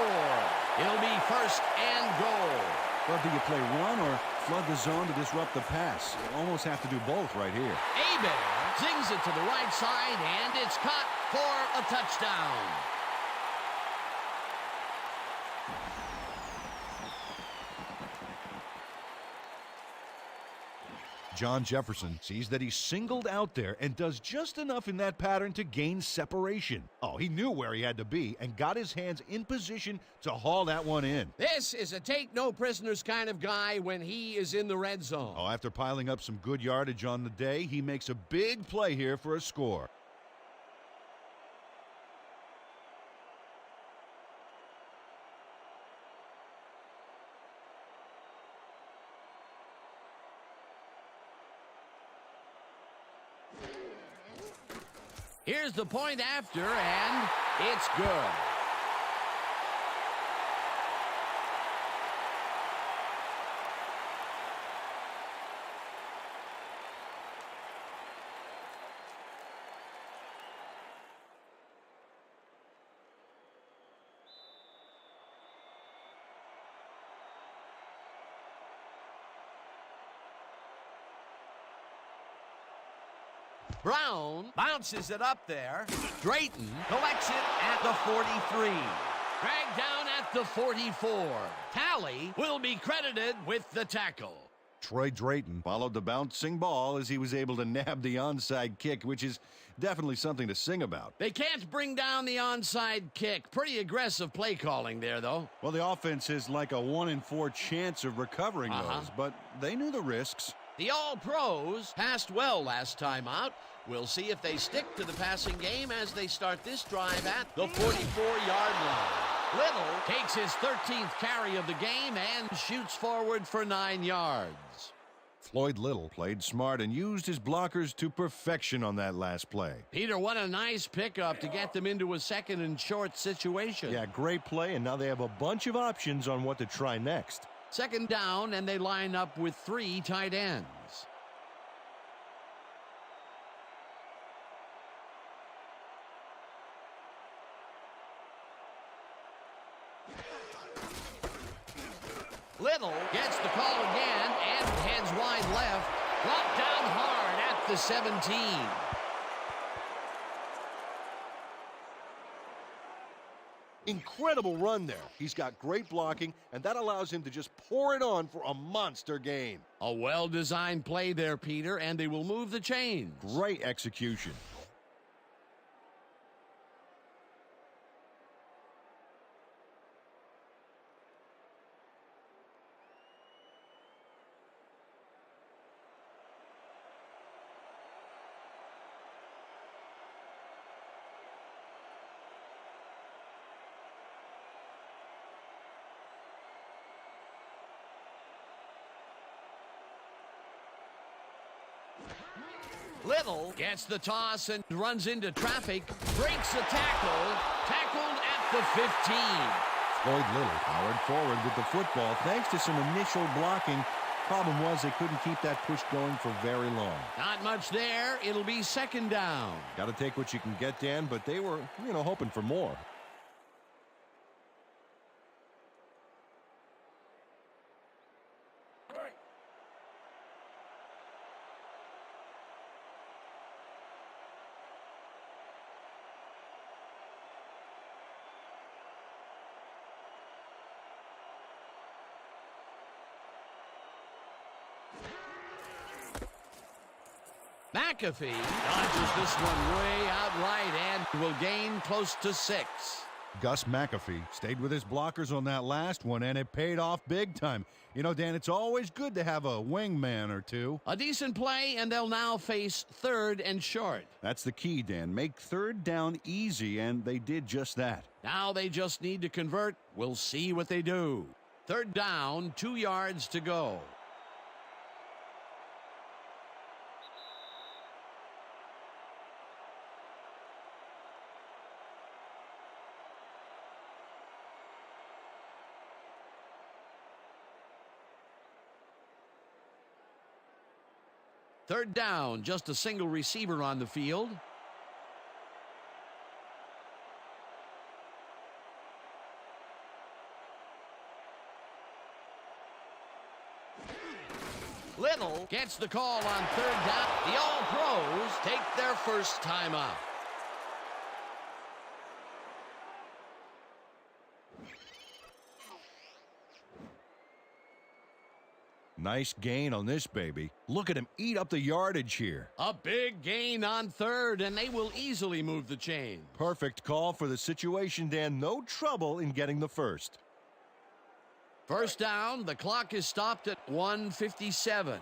It'll be first and goal. But do you play run or flood the zone to disrupt the pass? You almost have to do both right here. Hebert zings it to the right side, and it's caught for a touchdown. John Jefferson sees that he's singled out there and does just enough in that pattern to gain separation. Oh, he knew where he had to be and got his hands in position to haul that one in. This is a take-no-prisoners kind of guy when he is in the red zone. Oh, after piling up some good yardage on the day, he makes a big play here for a score. Here's the point after, and it's good. Brown bounces it up there. Drayton collects it at the 43. Dragged down at the 44. Talley will be credited with the tackle. Troy Drayton followed the bouncing ball as he was able to nab the onside kick, which is definitely something to sing about. They can't bring down the onside kick. Pretty aggressive play calling there, though. Well, the offense is like a 1 in 4 chance of recovering those, but they knew the risks. The All-Pros passed well last time out. We'll see if they stick to the passing game as they start this drive at the 44-yard line. Little takes his 13th carry of the game and shoots forward for 9 yards. Floyd Little Played smart and used his blockers to perfection on that last play. Peter, what a nice pickup to get them into a second and short situation. Yeah, great play, and now they have a bunch of options on what to try next. Second down, and they line up with 3 tight ends. Little gets the call again and heads wide left. Brought down hard at the 17. Incredible run there. He's got great blocking, and that allows him to just pour it on for a monster gain. A well-designed play there, Peter, and they will move the chains. Great execution. Little gets the toss and runs into traffic, breaks a tackle, tackled at the 15. Floyd Little powered forward with the football thanks to some initial blocking. Problem was they couldn't keep that push going for very long. Not much there. It'll be second down. Got to take what you can get, Dan, but they were, hoping for more. McAfee dodges this one way out right and will gain close to 6. Gus McAfee stayed with his blockers on that last one, and it paid off big time. You know, Dan, it's always good to have a wingman or two. A decent play, and they'll now face 3rd and short. That's the key, Dan. Make third down easy, and they did just that. Now they just need to convert. We'll see what they do. 3rd down, 2 yards to go. Third down, just a single receiver on the field. Little gets the call on 3rd down. The All-Pros take their first time out. Nice gain on this baby. Look at him eat up the yardage here. A big gain on 3rd, and they will easily move the chain. Perfect call for the situation, Dan. No trouble in getting the first. First down, the clock is stopped at 1:57.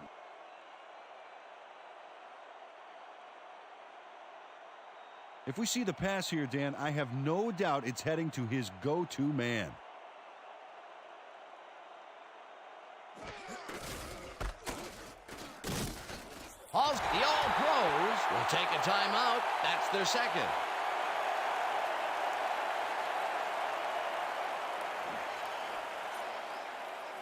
If we see the pass here, Dan, I have no doubt it's heading to his go-to man. The All-Pros will take a timeout. That's their second.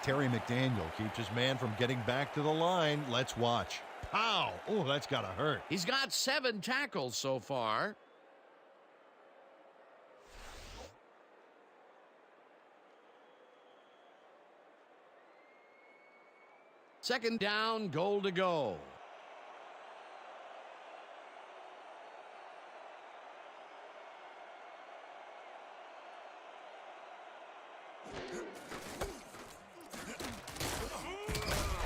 Terry McDaniel keeps his man from getting back to the line. Let's watch. Pow! Oh, that's got to hurt. He's got 7 tackles so far. Second down, goal to go.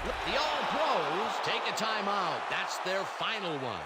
The a timeout. That's their final one.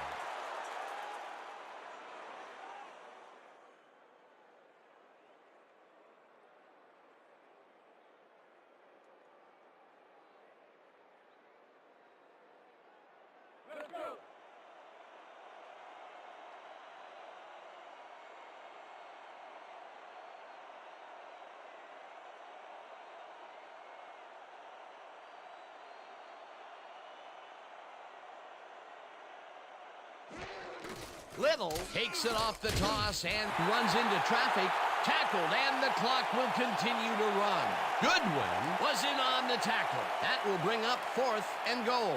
Little takes it off the toss and runs into traffic. Tackled, and the clock will continue to run. Goodwin was in on the tackle. That will bring up 4th and goal.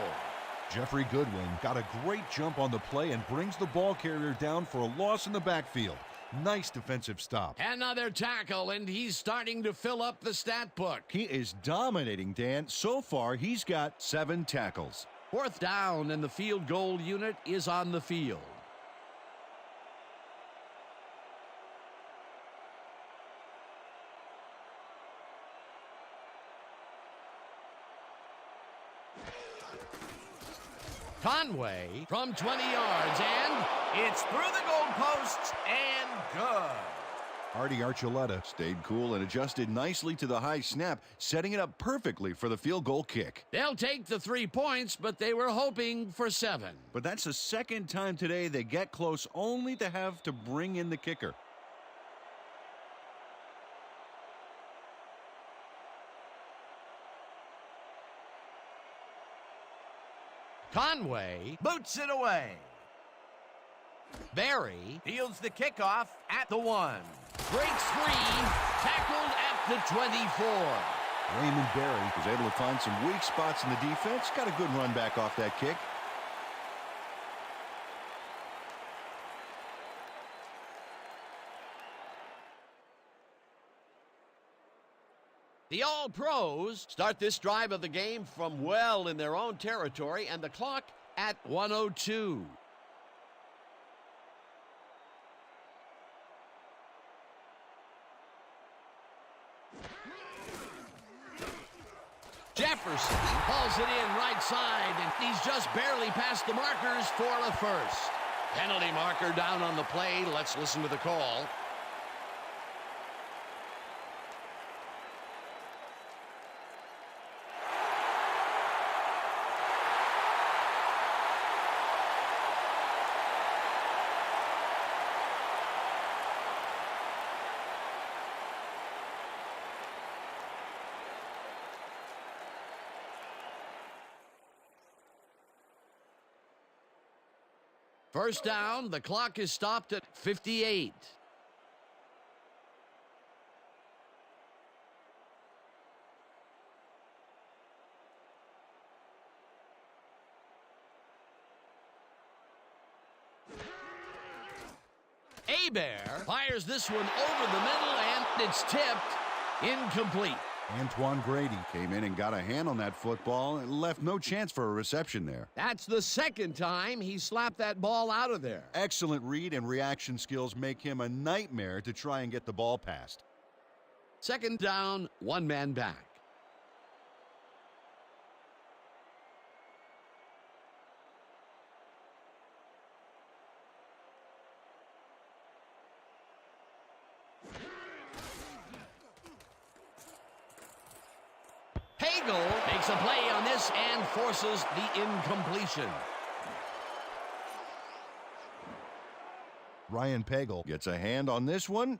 Jeffrey Goodwin got a great jump on the play and brings the ball carrier down for a loss in the backfield. Nice defensive stop. Another tackle, and he's starting to fill up the stat book. He is dominating, Dan. So far, he's got 7 tackles. 4th down, and the field goal unit is on the field. Conway from 20 yards, and It's through the goalposts and good. Artie Archuleta stayed cool and adjusted nicely to the high snap, setting it up perfectly for the field goal kick. they'll take the 3 points, but they were hoping for 7. But that's the second time today they get close only to have to bring in the kicker. Conway, Boots it away. Barry, Fields the kickoff at the 1. breaks free, tackled at the 24. Raymond Barry was able to find some weak spots in the defense. Got a good run back off that kick. The All-Pros start this drive of the game from well in their own territory, and the clock at 1:02. Jefferson hauls it in right side, and he's just barely past the markers for a first. Penalty marker down on the play. Let's listen to the call. First down, the clock is stopped at 58. Hebert fires this one over the middle, and it's tipped. Incomplete. Antoine Grady came in and got a hand on that football and left no chance for a reception there. That's the second time he slapped that ball out of there. Excellent read and reaction skills make him a nightmare to try and get the ball past. Second down, 1 man back. Hagel makes a play on this and forces the incompletion. Ryan Pagel Gets a hand on this one.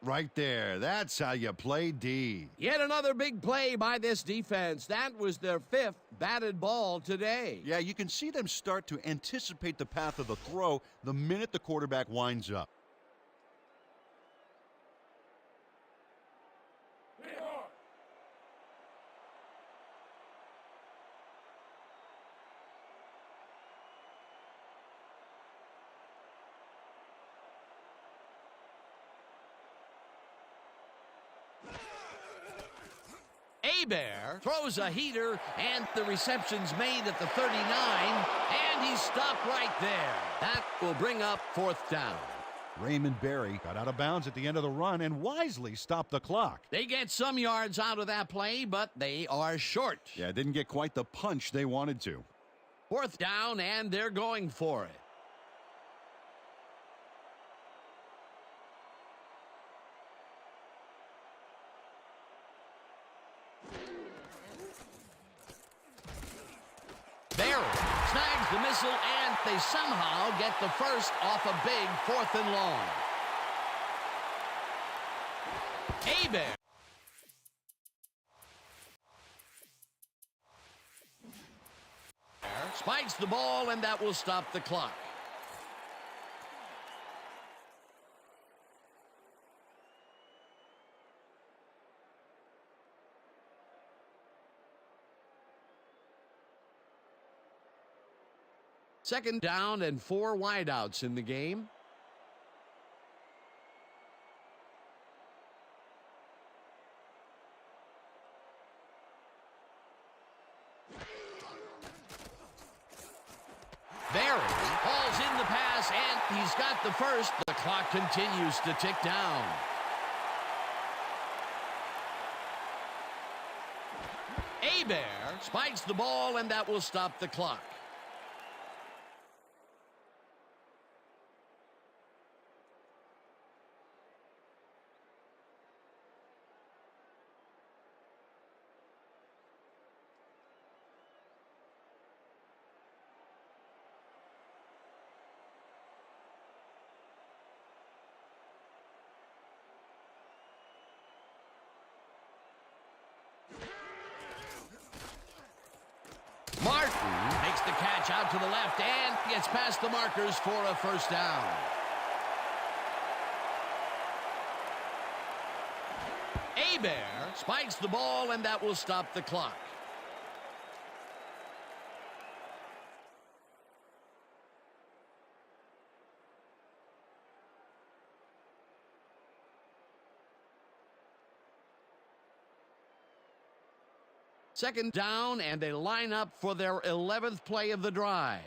Right there. That's how you play D. Yet another big play by this defense. That was their 5th batted ball today. Yeah, you can see them start to anticipate the path of the throw the minute the quarterback winds up. Hebert throws a heater, and the reception's made at the 39, and he's stopped right there. That will bring up 4th down. Raymond Barry got out of bounds at the end of the run and wisely stopped the clock. They get some yards out of that play, but they are short. Yeah, didn't get quite the punch they wanted to. Fourth down, and they're going for it. Barry snags the missile, and they somehow get the first off a big 4th and long. Bear spikes the ball, and that will stop the clock. Second down and 4 wideouts in the game. Barry hauls in the pass, and he's got the first. The clock continues to tick down. Bear spikes the ball, and that will stop the clock. Martin makes the catch out to the left and gets past the markers for a first down. Bear spikes the ball, and that will stop the clock. Second down, and they line up for their 11th play of the drive.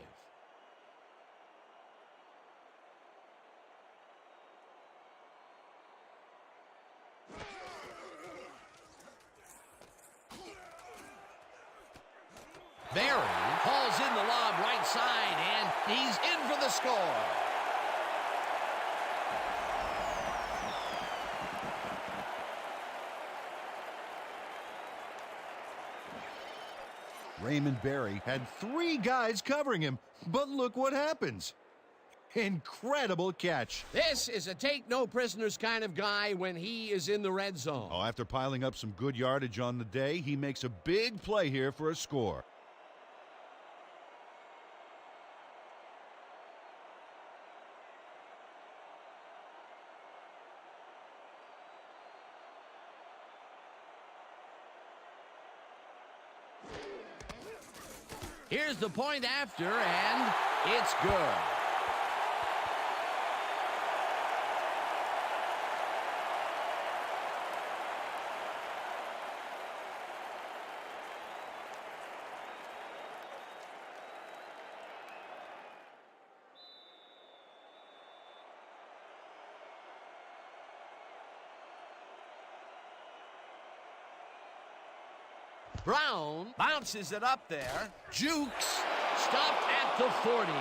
Barry hauls in the lob right side, and he's in for the score. Raymond Barry had 3 guys covering him, but look what happens. Incredible catch. This is a take-no-prisoners kind of guy when he is in the red zone. Oh, after piling up some good yardage on the day, he makes a big play here for a score. Here's the point after, and it's good. Brown bounces it up there. Jukes stopped at the 40.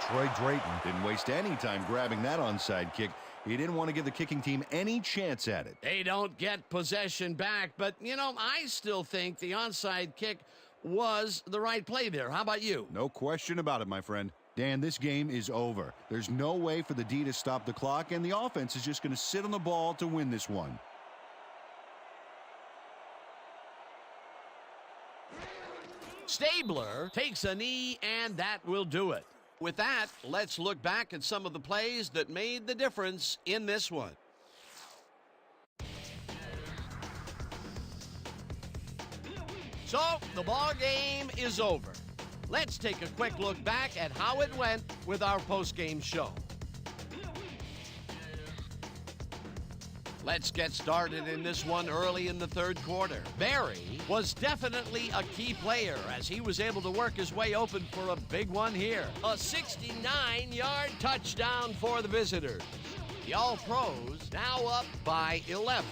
Troy Drayton didn't waste any time grabbing that onside kick. He didn't want to give the kicking team any chance at it. They don't get possession back, but, you know, I still think the onside kick was the right play there. How about you? No question about it, my friend. Dan, this game is over. There's no way for the D to stop the clock, and the offense is just going to sit on the ball to win this one. Stabler takes a knee, and that will do it. With that, let's look back at some of the plays that made the difference in this one. So, the ball game is over. Let's take a quick look back at how it went with our post-game show. Let's get started in this one early in the third quarter. Barry was definitely a key player as he was able to work his way open for a big one here. A 69-yard touchdown for the visitors. The All-Pros now up by 11.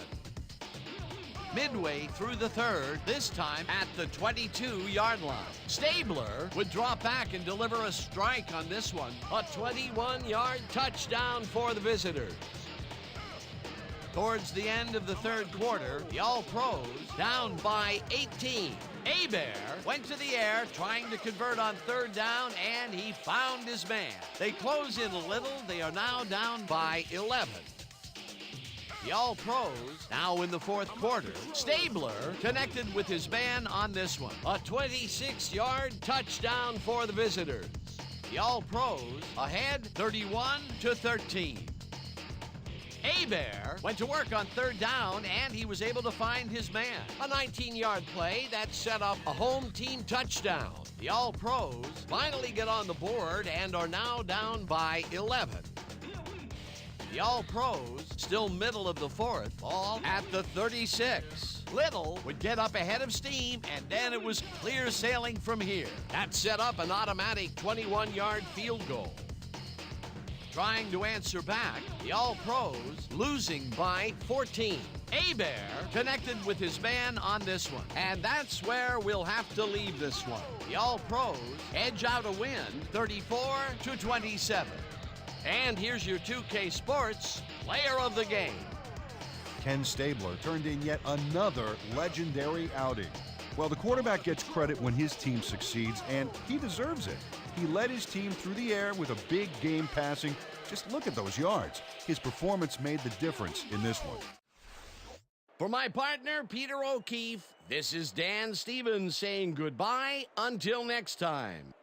midway through the third, this time at the 22-yard line. Stabler would drop back and deliver a strike on this one. A 21-yard touchdown for the visitors. Towards the end of the third quarter, the All-Pros down by 18. Hebert went to the air trying to convert on third down, and he found his man. They close in a little. They are now down by 11. The All-Pros now in the fourth quarter. Stabler connected with his man on this one. A 26-yard touchdown for the visitors. The All-Pros ahead 31-13. Hebert went to work on third down, and he was able to find his man. A 19-yard play that set up a home team touchdown. The All-Pros finally get on the board and are now down by 11. The All-Pros still middle of the fourth, ball at the 36. Little would get up ahead of steam, and then it was clear sailing from here. That set up an automatic 21-yard field goal. Trying to answer back, the All-Pros losing by 14. Hebert connected with his man on this one, and that's where we'll have to leave this one. The All-Pros edge out a win 34-27. And here's your 2K Sports Player of the Game. Ken Stabler turned in yet another legendary outing. Well, the quarterback gets credit when his team succeeds, and he deserves it. He led his team through the air with a big game passing. Just look at those yards. His performance made the difference in this one. For my partner, Peter O'Keefe, this is Dan Stevens saying goodbye until next time.